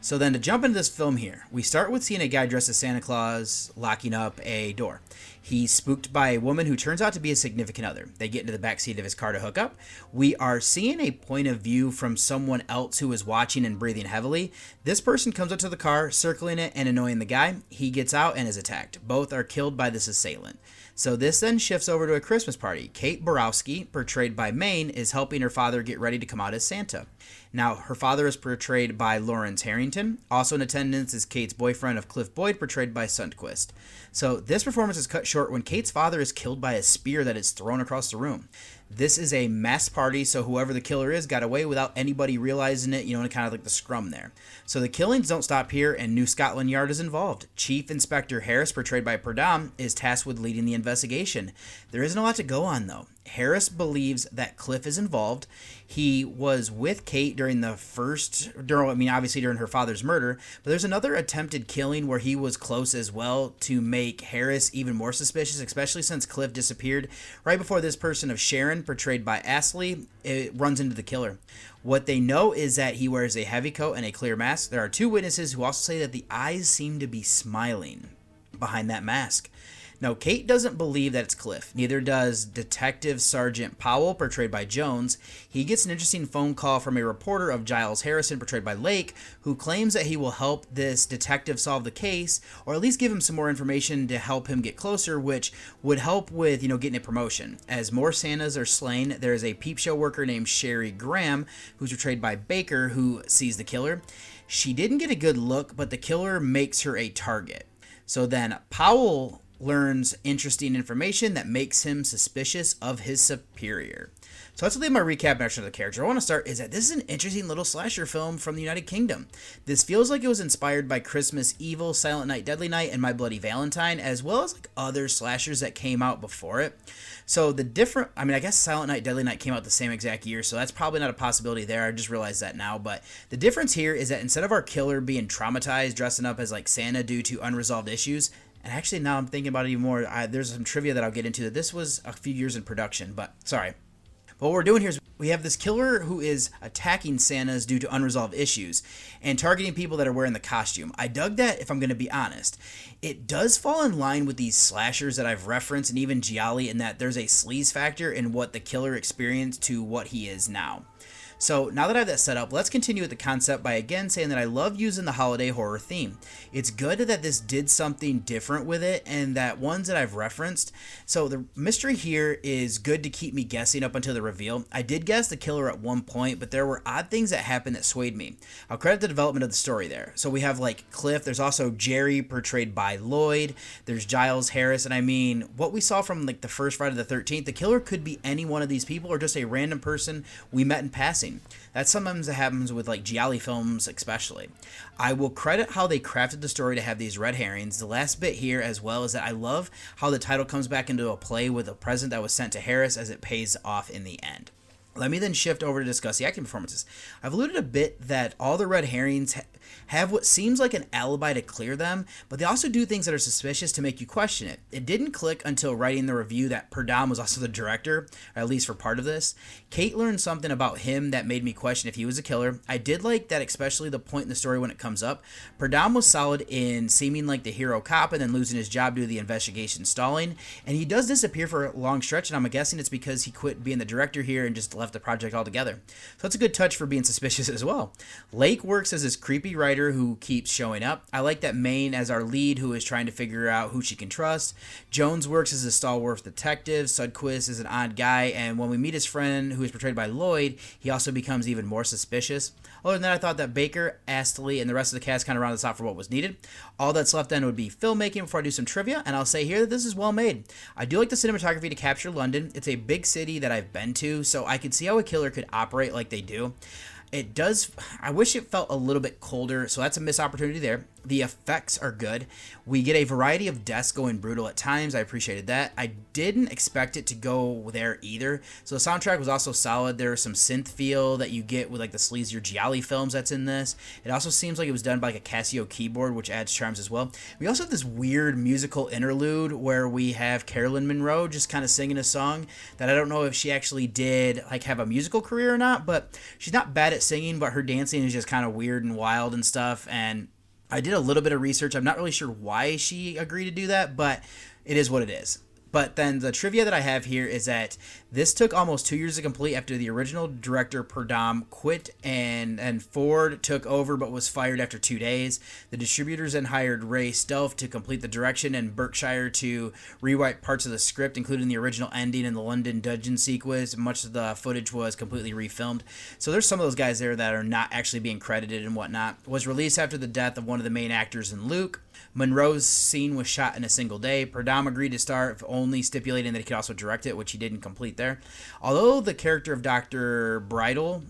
So then to jump into this film here, we start with seeing a guy dressed as Santa Claus locking up a door. He's spooked by a woman who turns out to be a significant other. They get into the backseat of his car to hook up. We are seeing a point of view from someone else who is watching and breathing heavily. This person comes up to the car, circling it and annoying the guy. He gets out and is attacked. Both are killed by this assailant. So this then shifts over to a Christmas party. Kate Borowski, portrayed by Maine, is helping her father get ready to come out as Santa. Now, her father is portrayed by Lawrence Harrington. Also in attendance is Kate's boyfriend of Cliff Boyd, portrayed by Sundquist. So this performance is cut short when Kate's father is killed by a spear that is thrown across the room. This is a mass party, so whoever the killer is got away without anybody realizing it, kind of like the scrum there. So the killings don't stop here, and New Scotland Yard is involved. Chief Inspector Harris, portrayed by Perdam, is tasked with leading the investigation. There isn't a lot to go on, though. Harris believes that Cliff is involved. He was with Kate during her father's murder, but there's another attempted killing where he was close as well to make Harris even more suspicious, especially since Cliff disappeared right before this person of Sharon, portrayed by Astley, runs into the killer. What they know is that he wears a heavy coat and a clear mask. There are 2 witnesses who also say that the eyes seem to be smiling behind that mask. Now, Kate doesn't believe that it's Cliff. Neither does Detective Sergeant Powell, portrayed by Jones. He gets an interesting phone call from a reporter of Giles Harrison, portrayed by Lake, who claims that he will help this detective solve the case, or at least give him some more information to help him get closer, which would help with, getting a promotion. As more Santas are slain, there is a peep show worker named Sherry Graham, who's portrayed by Baker, who sees the killer. She didn't get a good look, but the killer makes her a target. So then Powell learns interesting information that makes him suspicious of his superior. So that's my recap and action of the character. I want to start is that this is an interesting little slasher film from the United Kingdom. This feels like it was inspired by Christmas Evil, Silent Night, Deadly Night, and My Bloody Valentine, as well as other slashers that came out before it. So I guess Silent Night, Deadly Night came out the same exact year, so that's probably not a possibility there. I just realized that now. But the difference here is that instead of our killer being traumatized, dressing up as Santa due to unresolved issues, and actually now I'm thinking about it even more, there's some trivia that I'll get into that this was a few years in production, but sorry. But what we're doing here is we have this killer who is attacking Santas due to unresolved issues and targeting people that are wearing the costume. I dug that, if I'm going to be honest. It does fall in line with these slashers that I've referenced, and even Gialli, in that there's a sleaze factor in what the killer experienced to what he is now. So now that I have that set up, let's continue with the concept by again saying that I love using the holiday horror theme. It's good that this did something different with it, and that ones that I've referenced. So the mystery here is good to keep me guessing up until the reveal. I did guess the killer at one point, but there were odd things that happened that swayed me. I'll credit the development of the story there. So we have Cliff, there's also Jerry portrayed by Lloyd, there's Giles Harris, and what we saw from the first Friday the 13th, the killer could be any one of these people or just a random person we met in passing. That sometimes happens with Gialli films especially. I will credit how they crafted the story to have these red herrings. The last bit here as well is that I love how the title comes back into a play with a present that was sent to Harris as it pays off in the end. Let me then shift over to discuss the acting performances. I've alluded a bit that all the red herrings have what seems like an alibi to clear them, but they also do things that are suspicious to make you question it. It didn't click until writing the review that Perdam was also the director, or at least for part of this. Kate learned something about him that made me question if he was a killer. I did like that, especially the point in the story when it comes up. Perdam was solid in seeming like the hero cop and then losing his job due to the investigation stalling, and he does disappear for a long stretch, and I'm guessing it's because he quit being the director here and just left the project altogether. So that's a good touch for being suspicious as well. Lake works as this creepy writer who keeps showing up. I like that Maine as our lead who is trying to figure out who she can trust. Jones works as a stalwart detective. Sudquist is an odd guy, and when we meet his friend who is portrayed by Lloyd, he also becomes even more suspicious. Other than that, I thought that Baker, Astley, and the rest of the cast kind of rounded us out for what was needed. All that's left then would be filmmaking before I do some trivia, and I'll say here that this is well made. I do like the cinematography to capture London. It's a big city that I've been to, so I could see how a killer could operate like they do. It does, I wish it felt a little bit colder, so that's a missed opportunity there. The effects are good. We get a variety of deaths going brutal at times. I appreciated that. I didn't expect it to go there either. So the soundtrack was also solid. There's some synth feel that you get with like the sleazier Gialli films that's in this. It also seems like it was done by like a Casio keyboard, which adds charms as well. We also have this weird musical interlude where we have Carolyn Monroe just kind of singing a song that I don't know if she actually did like have a musical career or not, but she's not bad at singing, but her dancing is just kind of weird and wild and stuff. And I did a little bit of research. I'm not really sure why she agreed to do that, but it is what it is. But then the trivia that I have here is that this took almost 2 years to complete after the original director Purdom quit and Ford took over but was fired after 2 days. The distributors then hired Ray Stelf to complete the direction and Berkshire to rewrite parts of the script, including the original ending and the London dungeon sequence. Much of the footage was completely refilmed. So there's some of those guys there that are not actually being credited and whatnot. Was released after the death of one of the main actors in Luke. Monroe's scene was shot in a single day. Purdom agreed to star, only stipulating that he could also direct it, which he didn't complete there. Although the character of Dr. Bridle,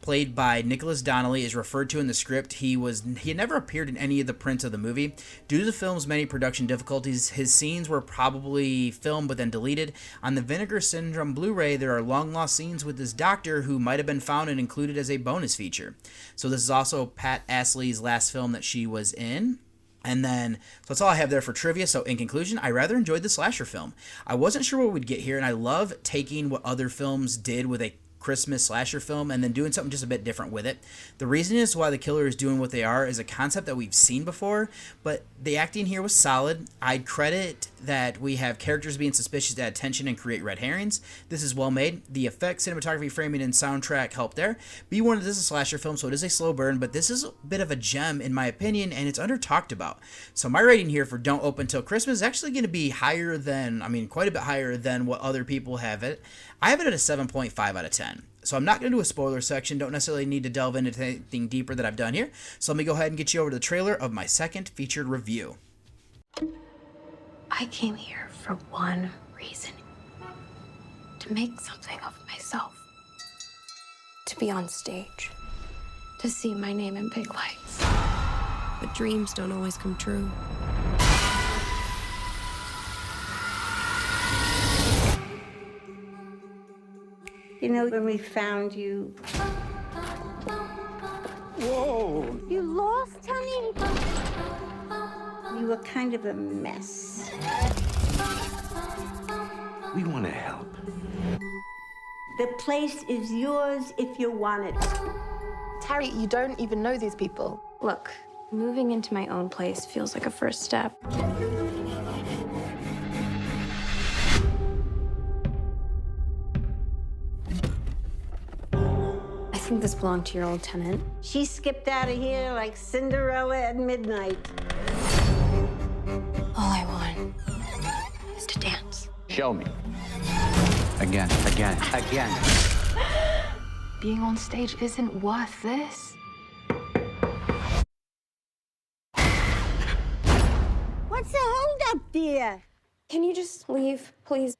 played by Nicholas Donnelly, is referred to in the script, he had never appeared in any of the prints of the movie. Due to the film's many production difficulties, his scenes were probably filmed but then deleted. On the Vinegar Syndrome Blu-ray, there are long-lost scenes with this doctor who might have been found and included as a bonus feature. So this is also Pat Astley's last film that she was in. And then, so that's all I have there for trivia. So in conclusion, I rather enjoyed the slasher film. I wasn't sure what we'd get here, and I love taking what other films did with a Christmas slasher film and then doing something just a bit different with it. The reason is why the killer is doing what they are is a concept that we've seen before, but the acting here was solid. I'd credit that we have characters being suspicious to add tension and create red herrings. This is well made. The effects, cinematography, framing, and soundtrack help there. B1 is a slasher film, so it is a slow burn, but this is a bit of a gem in my opinion, and it's under talked about. So my rating here for Don't Open Till Christmas is actually going to be higher than, quite a bit higher than what other people have it. I have it at a 7.5 out of 10. So I'm not going to do a spoiler section. Don't necessarily need to delve into anything deeper that I've done here. So let me go ahead and get you over to the trailer of my second featured review. I came here for one reason. To make something of myself. To be on stage. To see my name in big lights. But dreams don't always come true. You know, when we found you... Whoa! You lost, honey? You were kind of a mess. We want to help. The place is yours if you want it. Terry, you don't even know these people. Look, moving into my own place feels like a first step. I think this belonged to your old tenant. She skipped out of here like Cinderella at midnight. All I want is to dance. Show me. Again. Being on stage isn't worth this. What's the holdup, dear? Can you just leave, please?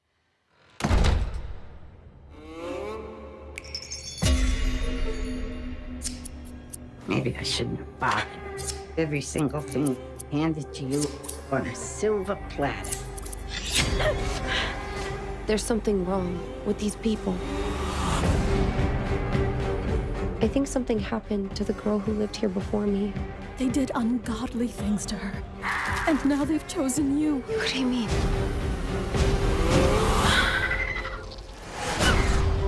Maybe I shouldn't have bothered. Every single thing handed to you on a silver platter. There's something wrong with these people. I think something happened to the girl who lived here before me. They did ungodly things to her. And now they've chosen you. What do you mean?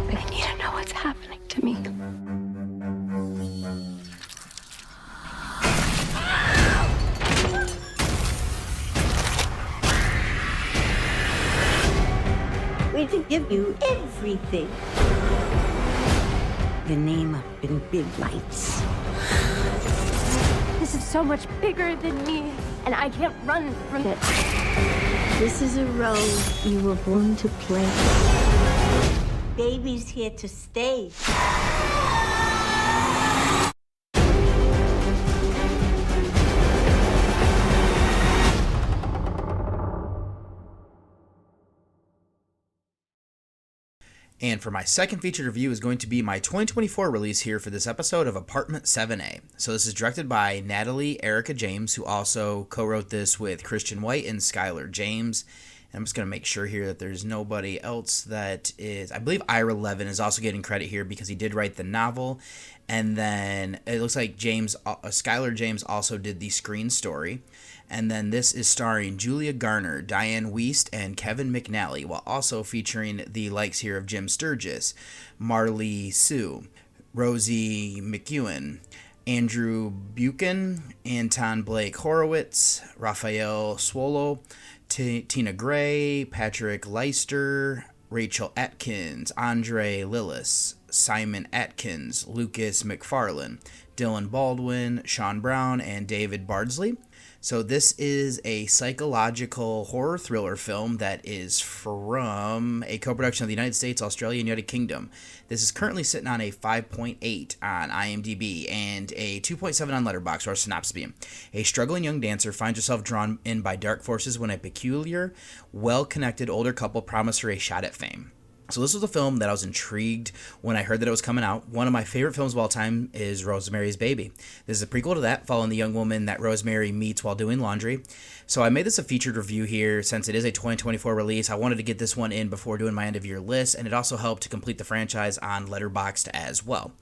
I need to know what's happening to me. We could give you everything. your name up in big lights. This is so much bigger than me, and I can't run from it. This is a role you were born to play. Baby's here to stay. And for my second featured review is going to be my 2024 release here for this episode of Apartment 7A. So this is directed by Natalie Erica James, who also co-wrote this with Christian White and Skylar James. And I'm just going to make sure here that there's nobody else that is... I believe Ira Levin is also getting credit here because he did write the novel. And then it looks like Skylar James also did the screen story. And then this is starring Julia Garner, Diane Wiest, and Kevin McNally, while also featuring the likes here of Jim Sturgis, Marlee Sue, Rosie McEwen, Andrew Buchan, Anton Blake Horowitz, Raphael Swallow, Tina Gray, Patrick Leister, Rachel Atkins, Andre Lillis, Simon Atkins, Lucas McFarlane, Dylan Baldwin, Sean Brown, and David Bardsley. So this is a psychological horror thriller film that is from a co-production of the United States, Australia, and United Kingdom. This is currently sitting on a 5.8 on IMDb and a 2.7 on Letterboxd, or synopsis being. A struggling young dancer finds herself drawn in by dark forces when a peculiar, well-connected older couple promise her a shot at fame. So this was a film that I was intrigued when I heard that it was coming out. One of my favorite films of all time is Rosemary's Baby. This is a prequel to that, following the young woman that Rosemary meets while doing laundry. So I made this a featured review here since it is a 2024 release. I wanted to get this one in before doing my end of year list, and it also helped to complete the franchise on Letterboxd as well.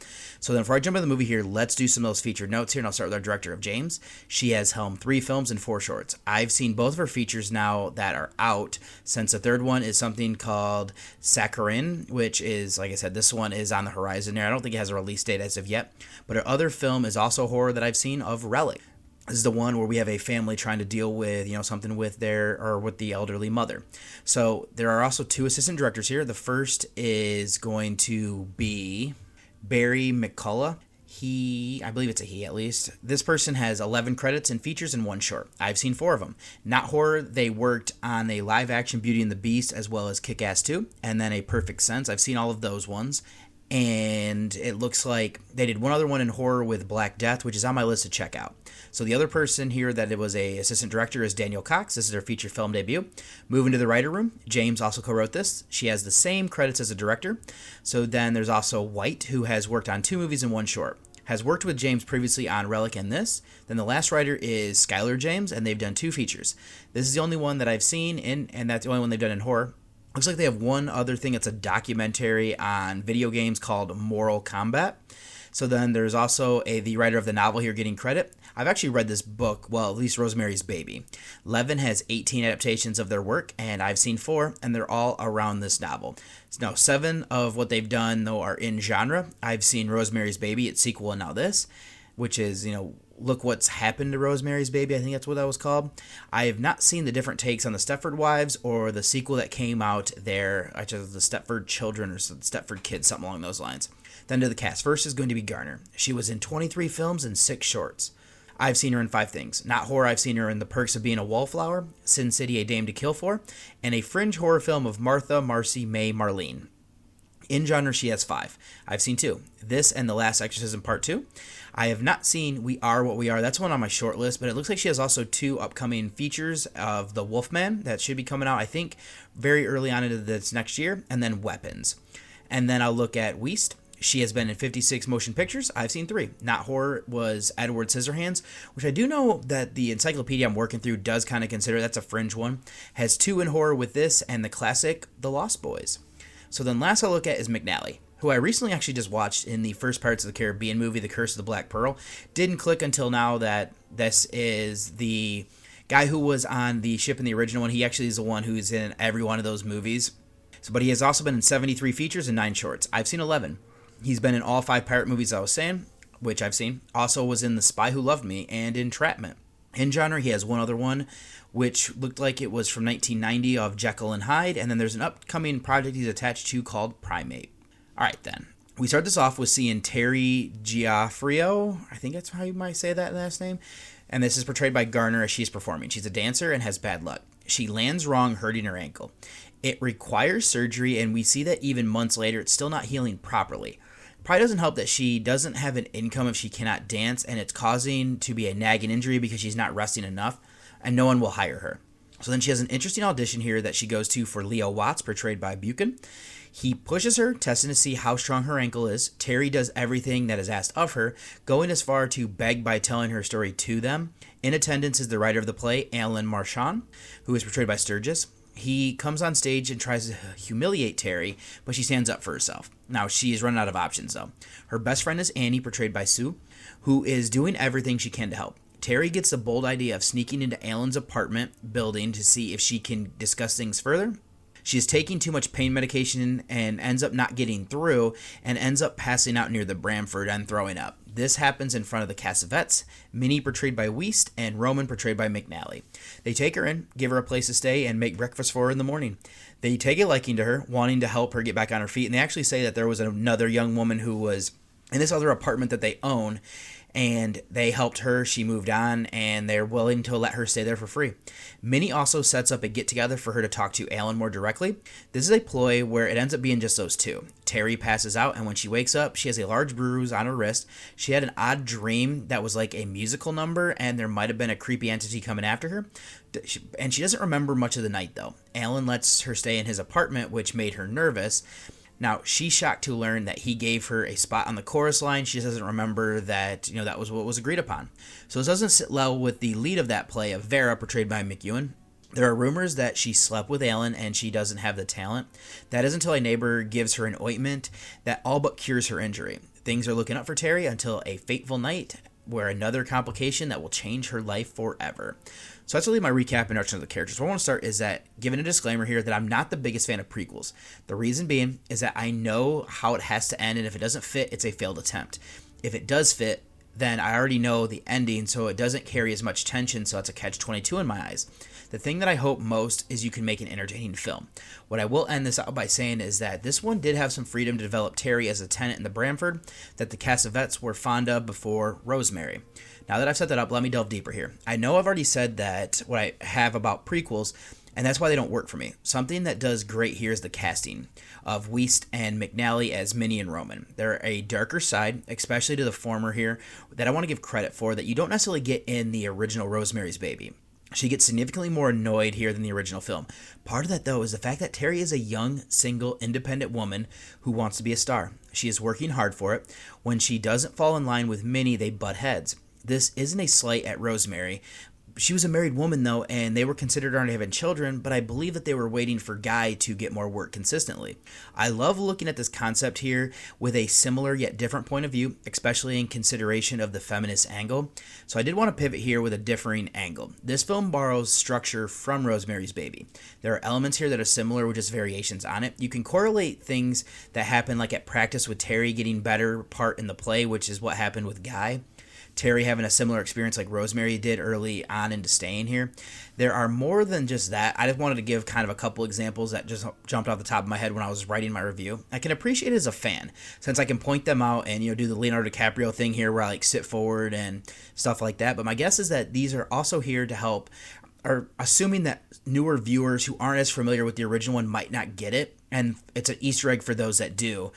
So then before I jump into the movie here, let's do some of those featured notes here, and I'll start with our director of James. She has helmed 3 films and 4 shorts. I've seen both of her features now that are out, since the third one is something called Saccharine, which is, like I said, this one is on the horizon there. I don't think it has a release date as of yet, but her other film is also horror that I've seen, of Relic. This is the one where we have a family trying to deal with, something with with the elderly mother. So there are also 2 assistant directors here. The first is going to be Barry McCullough. I believe it's a he at least. This person has 11 credits and features in 1 short. I've seen 4 of them. Not horror, they worked on a live action Beauty and the Beast as well as Kick-Ass 2, and then A Perfect Sense. I've seen all of those ones. And it looks like they did one other one in horror with Black Death, which is on my list to check out. So the other person here that it was a assistant director is Danielle Cox. This is her feature film debut. Moving to the writer room, James also co-wrote this. She has the same credits as a director. So then there's also White, who has worked on 2 movies and 1 short. Has worked with James previously on Relic and this. Then the last writer is Skylar James, and they've done 2 features. This is the only one that I've seen, and that's the only one they've done in horror. Looks like they have one other thing. It's a documentary on video games called Mortal Kombat. So then there's also the writer of the novel here getting credit. I've actually read this book, well, at least Rosemary's Baby. Levin has 18 adaptations of their work, and I've seen 4, and they're all around this novel. Now, 7 of what they've done, though, are in genre. I've seen Rosemary's Baby, its sequel, and now this, which is, Look What's Happened to Rosemary's Baby, I think that's what that was called. I have not seen the different takes on the Stepford Wives or the sequel that came out there, which is the Stepford Children or Stepford Kids, something along those lines. Then to the cast. First is going to be Garner. She was in 23 films and 6 shorts. I've seen her in 5 things. Not horror, I've seen her in The Perks of Being a Wallflower, Sin City, A Dame to Kill For, and a fringe horror film of Martha, Marcy, May, Marlene. In genre, she has 5. I've seen 2. This and The Last Exorcism Part 2. I have not seen We Are What We Are. That's one on my short list, but it looks like she has also 2 upcoming features of The Wolfman that should be coming out, I think, very early on into this next year, and then Weapons. And then I'll look at Wiest. She has been in 56 motion pictures. I've seen 3. Not horror was Edward Scissorhands, which I do know that the encyclopedia I'm working through does kind of consider that's a fringe one. Has 2 in horror with this and the classic The Lost Boys. So then last I'll look at is McNally, who I recently actually just watched in the first Pirates of the Caribbean movie, The Curse of the Black Pearl. Didn't click until now that this is the guy who was on the ship in the original one. He actually is the one who's in every one of those movies. But he has also been in 73 features and 9 shorts. I've seen 11. He's been in all 5 pirate movies I was saying, which I've seen. Also was in The Spy Who Loved Me and Entrapment. In genre, he has one other one, which looked like it was from 1990 of Jekyll and Hyde, and then there's an upcoming project he's attached to called Primate. Alright then, We start this off with seeing Terry Giaffrio. I think that's how you might say that last name. And this is portrayed by Garner as she's performing. She's a dancer and has bad luck. She lands wrong, hurting her ankle. It requires surgery, and we see that even months later, it's still not healing properly. Probably doesn't help that she doesn't have an income if she cannot dance, and it's causing to be a nagging injury because she's not resting enough, and no one will hire her. So then she has an interesting audition here that she goes to for Leo Watts, portrayed by Buchan. He pushes her, testing to see how strong her ankle is. Terry does everything that is asked of her, going as far to beg by telling her story to them. In attendance is the writer of the play, Alan Marchand, who is portrayed by Sturgis. He comes on stage and tries to humiliate Terry, but she stands up for herself. Now, she is running out of options, though. Her best friend is Annie, portrayed by Sue, who is doing everything she can to help. Terry gets the bold idea of sneaking into Alan's apartment building to see if she can discuss things further. She is taking too much pain medication and ends up not getting through and ends up passing out near the Bramford and throwing up. This happens in front of the Cassavetes, Minnie portrayed by Weist and Roman portrayed by McNally. They take her in, give her a place to stay, and make breakfast for her in the morning. They take a liking to her, wanting to help her get back on her feet, and they actually say that there was another young woman who was in this other apartment that they own, and they helped her. She moved on, and they're willing to let her stay there for free. Minnie also sets up a get-together for her to talk to Alan more directly. This is a ploy where it ends up being just those two. Terry passes out, and when she wakes up, she has a large bruise on her wrist. She had an odd dream that was like a musical number, and there might have been a creepy entity coming after her. And she doesn't remember much of the night, though. Alan lets her stay in his apartment, which made her nervous. Now, she's shocked to learn that he gave her a spot on the chorus line. She just doesn't remember that, that was what was agreed upon. So this doesn't sit well with the lead of that play, of Vera, portrayed by McEwen. There are rumors that she slept with Alan and she doesn't have the talent. That is until a neighbor gives her an ointment that all but cures her injury. Things are looking up for Terry until a fateful night where another complication that will change her life forever. So that's really my recap and introduction of the characters. What I want to start is that, giving a disclaimer here, that I'm not the biggest fan of prequels. The reason being is that I know how it has to end, and if it doesn't fit, it's a failed attempt. If it does fit, then I already know the ending, so it doesn't carry as much tension, so it's a catch-22 in my eyes. The thing that I hope most is you can make an entertaining film. What I will end this out by saying is that this one did have some freedom to develop Terry as a tenant in the Bramford that the Cassavetes were fond of before Rosemary. Now that I've set that up, let me delve deeper here. I know I've already said that what I have about prequels, and that's why they don't work for me. Something that does great here is the casting of Weist and McNally as Minnie and Roman. They're a darker side, especially to the former here, that I want to give credit for, that you don't necessarily get in the original Rosemary's Baby. She gets significantly more annoyed here than the original film. Part of that, though, is the fact that Terry is a young, single, independent woman who wants to be a star. She is working hard for it. When she doesn't fall in line with Minnie, they butt heads. This isn't a slight at Rosemary. She was a married woman, though, and they were considered already having children, but I believe that they were waiting for Guy to get more work consistently. I love looking at this concept here with a similar yet different point of view, especially in consideration of the feminist angle. So I did want to pivot here with a differing angle. This film borrows structure from Rosemary's Baby. There are elements here that are similar with just variations on it. You can correlate things that happen like at practice with Terry getting better part in the play, which is what happened with Guy. Terry having a similar experience like Rosemary did early on into staying here. There are more than just that. I just wanted to give kind of a couple examples that just jumped off the top of my head when I was writing my review. I can appreciate it as a fan, since I can point them out and do the Leonardo DiCaprio thing here where I sit forward and stuff like that. But my guess is that these are also here to help, or assuming that newer viewers who aren't as familiar with the original one might not get it, and it's an Easter egg for those that do.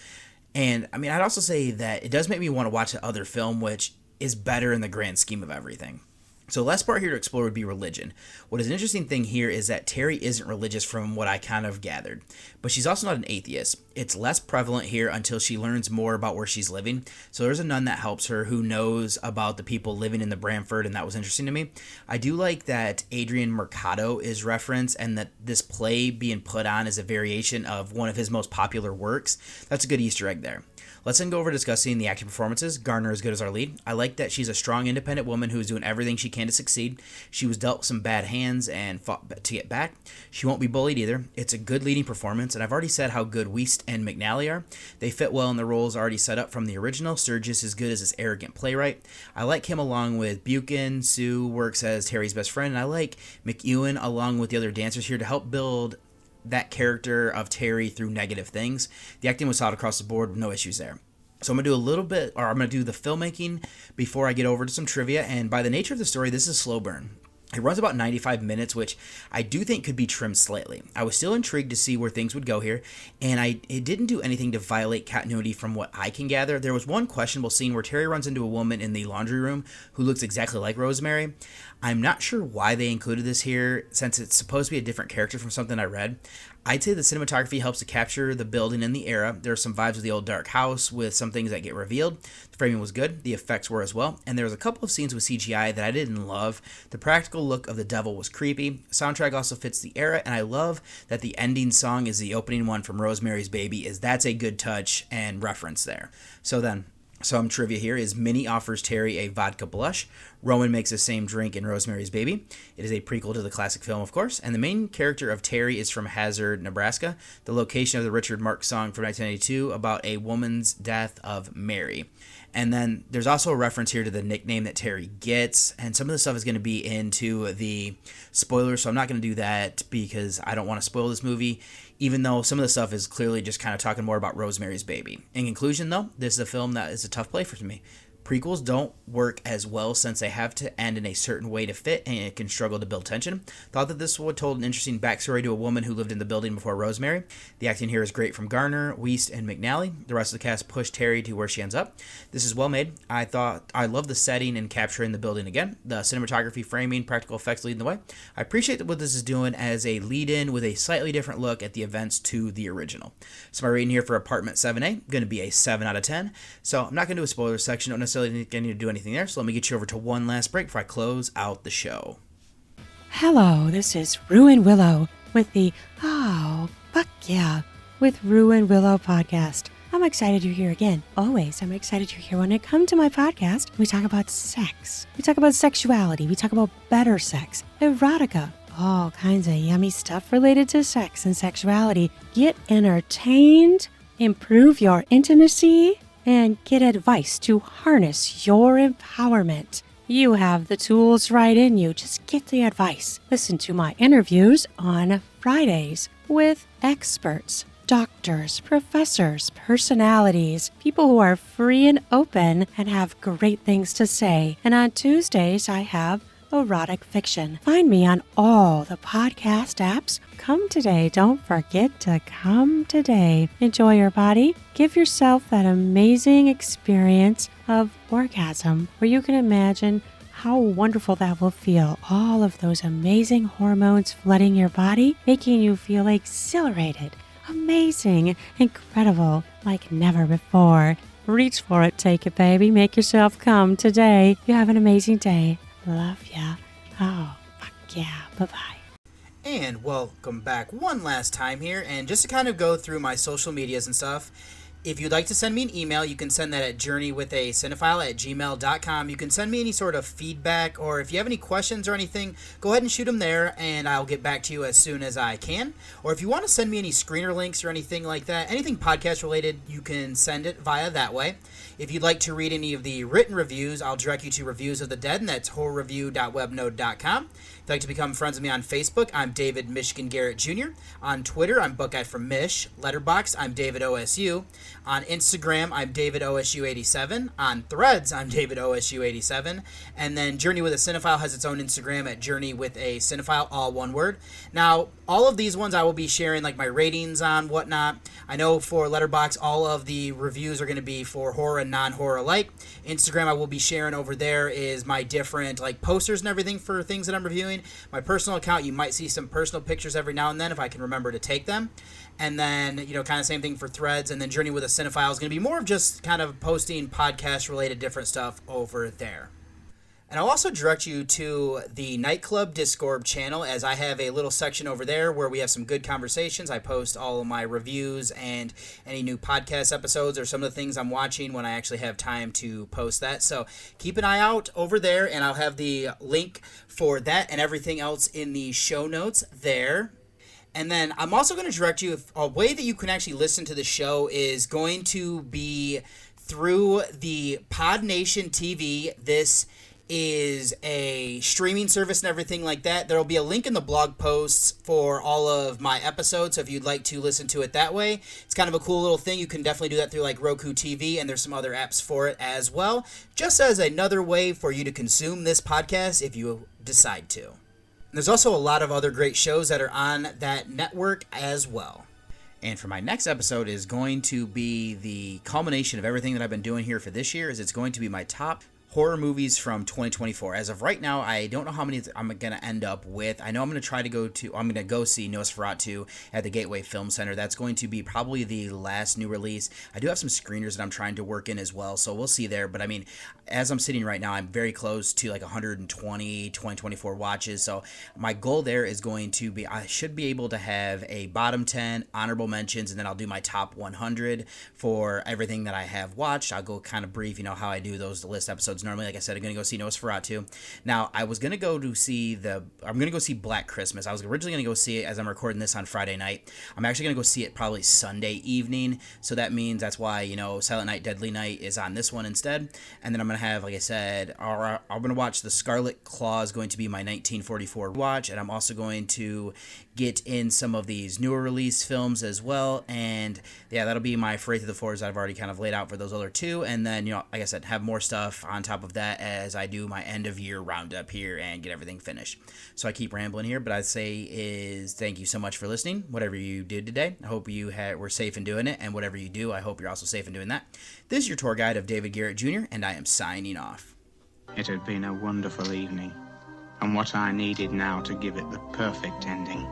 And I mean, I'd also say that it does make me want to watch the other film, which is better in the grand scheme of everything. So the last part here to explore would be religion. What is an interesting thing here is that Terry isn't religious from what I kind of gathered, but she's also not an atheist. It's less prevalent here until she learns more about where she's living. So there's a nun that helps her who knows about the people living in the Bramford, and that was interesting to me. I do like that Adrian Mercado is referenced and that this play being put on is a variation of one of his most popular works. That's a good Easter egg there. Let's then go over discussing the acting performances. Garner is good as our lead. I like that she's a strong, independent woman who is doing everything she can to succeed. She was dealt some bad hands and fought to get back. She won't be bullied either. It's a good leading performance, and I've already said how good Weist and McNally are. They fit well in the roles already set up from the original. Sturgis is good as this arrogant playwright. I like him along with Buchan. Sue works as Terry's best friend, and I like McEwen along with the other dancers here to help build that character of Terry through negative things. The acting was solid across the board with no issues there. So I'm going to do a little bit, or I'm going to do the filmmaking before I get over to some trivia. And by the nature of the story, this is a slow burn. It runs about 95 minutes, which I do think could be trimmed slightly. I was still intrigued to see where things would go here, and it didn't do anything to violate continuity from what I can gather. There was one questionable scene where Terry runs into a woman in the laundry room who looks exactly like Rosemary. I'm not sure why they included this here, since it's supposed to be a different character from something I read. I'd say the cinematography helps to capture the building and the era. There are some vibes of the old dark house with some things that get revealed. The framing was good. The effects were as well. And there was a couple of scenes with CGI that I didn't love. The practical look of the devil was creepy. Soundtrack also fits the era, and I love that the ending song is the opening one from Rosemary's Baby, that's a good touch and reference there. So then, some trivia here is Minnie offers Terry a vodka blush. Roman makes the same drink in Rosemary's Baby. It is a prequel to the classic film, of course, and the main character of Terry is from Hazard, Nebraska, the location of the Richard Marx song from 1992 about a woman's death of Mary. And then there's also a reference here to the nickname that Terry gets, and some of the stuff is going to be into the spoilers, so I'm not going to do that because I don't want to spoil this movie, even though some of the stuff is clearly just kind of talking more about Rosemary's Baby. In conclusion, though, this is a film that is a tough play for me. Prequels don't work as well since they have to end in a certain way to fit, and it can struggle to build tension. Thought that this would told an interesting backstory to a woman who lived in the building before Rosemary. The acting here is great from Garner, Wiest, and McNally. The rest of the cast pushed Terry to where she ends up. This is well made. I love the setting and capturing the building again. The cinematography, framing, practical effects leading the way. I appreciate what this is doing as a lead-in with a slightly different look at the events to the original. So my rating here for Apartment 7A, going to be a 7 out of 10. So I'm not going to do a spoiler section. Don't necessarily need to do anything there, so let me get you over to one last break before I close out the show. Hello, this is Rue and Willow with the Oh, Fuck Yeah, with Rue and Willow podcast. I'm excited you're here again. Always, I'm excited you're here. When it comes to my podcast, we talk about sex. We talk about sexuality. We talk about better sex, erotica, all kinds of yummy stuff related to sex and sexuality. Get entertained, improve your intimacy, and get advice to harness your empowerment. You have the tools right in you. Just get the advice. Listen to my interviews on Fridays with experts, doctors, professors, personalities, people who are free and open and have great things to say. And on Tuesdays, I have erotic fiction. Find me on all the podcast apps. Come today. Don't forget to come today. Enjoy your body. Give yourself that amazing experience of orgasm where you can imagine how wonderful that will feel. All of those amazing hormones flooding your body, making you feel exhilarated, amazing, incredible, like never before. Reach for it. Take it, baby. Make yourself come today. You have an amazing day. Love ya. Oh, fuck yeah. Bye-bye. And welcome back one last time here. And just to kind of go through my social medias and stuff, if you'd like to send me an email, you can send that at journeywithacinephile@gmail.com. You can send me any sort of feedback, or if you have any questions or anything, go ahead and shoot them there, and I'll get back to you as soon as I can. Or if you want to send me any screener links or anything like that, anything podcast related, you can send it via that way. If you'd like to read any of the written reviews, I'll direct you to Reviews of the Dead, and that's horrorreview.webnode.com. If you'd like to become friends with me on Facebook, I'm David Michigan Garrett Jr. On Twitter, I'm Buckeye from Mish. Letterboxd, I'm David OSU. On Instagram, I'm David OSU87. On Threads, I'm David OSU87. And then Journey with a Cinephile has its own Instagram at Journey with a Cinephile, all one word. Now, all of these ones I will be sharing like my ratings on, whatnot. I know for Letterboxd, all of the reviews are going to be for horror and non-horror alike. Instagram, I will be sharing over there is my different like posters and everything for things that I'm reviewing. My personal account, you might see some personal pictures every now and then if I can remember to take them. And then, kind of same thing for Threads. And then Journey with a Cinephile is going to be more of just kind of posting podcast-related different stuff over there. And I'll also direct you to the Nightclub Discord channel, as I have a little section over there where we have some good conversations. I post all of my reviews and any new podcast episodes or some of the things I'm watching when I actually have time to post that. So keep an eye out over there, and I'll have the link for that and everything else in the show notes there. And then I'm also going to direct you, a way that you can actually listen to the show is going to be through the Pod Nation TV. This is a streaming service and everything like that. There will be a link in the blog posts for all of my episodes, so if you'd like to listen to it that way, it's kind of a cool little thing. You can definitely do that through like Roku TV, and there's some other apps for it as well, just as another way for you to consume this podcast if you decide to. There's also a lot of other great shows that are on that network as well. And for my next episode is going to be the culmination of everything that I've been doing here for this year. Is it's going to be my top horror movies from 2024. As of right now, I don't know how many I'm going to end up with. I know I'm going to go see Nosferatu at the Gateway Film Center. That's going to be probably the last new release. I do have some screeners that I'm trying to work in as well, so we'll see there. But I mean, as I'm sitting right now, I'm very close to like 2024 watches. So my goal there is going to be, I should be able to have a bottom 10, honorable mentions, and then I'll do my top 100 for everything that I have watched. I'll go kind of brief, how I do the list episodes. Normally, like I said, I'm going to go see Nosferatu. Now, I was going to go see Black Christmas. I was originally going to go see it as I'm recording this on Friday night. I'm actually going to go see it probably Sunday evening. So that means that's why, Silent Night, Deadly Night is on this one instead. And then I'm going to have, like I said, I'm going to watch The Scarlet Claw is going to be my 1944 watch. And I'm also going to get in some of these newer release films as well. And yeah, that'll be my Fray Through the Floors that I've already kind of laid out for those other two. And then, like I said, have more stuff on top of that as I do my end of year roundup here and get everything finished. So I keep rambling here, but I'd say is thank you so much for listening. Whatever you did today, I hope you were safe in doing it. And whatever you do, I hope you're also safe in doing that. This is your tour guide of David Garrett Jr., and I am signing off. It had been a wonderful evening, and what I needed now to give it the perfect ending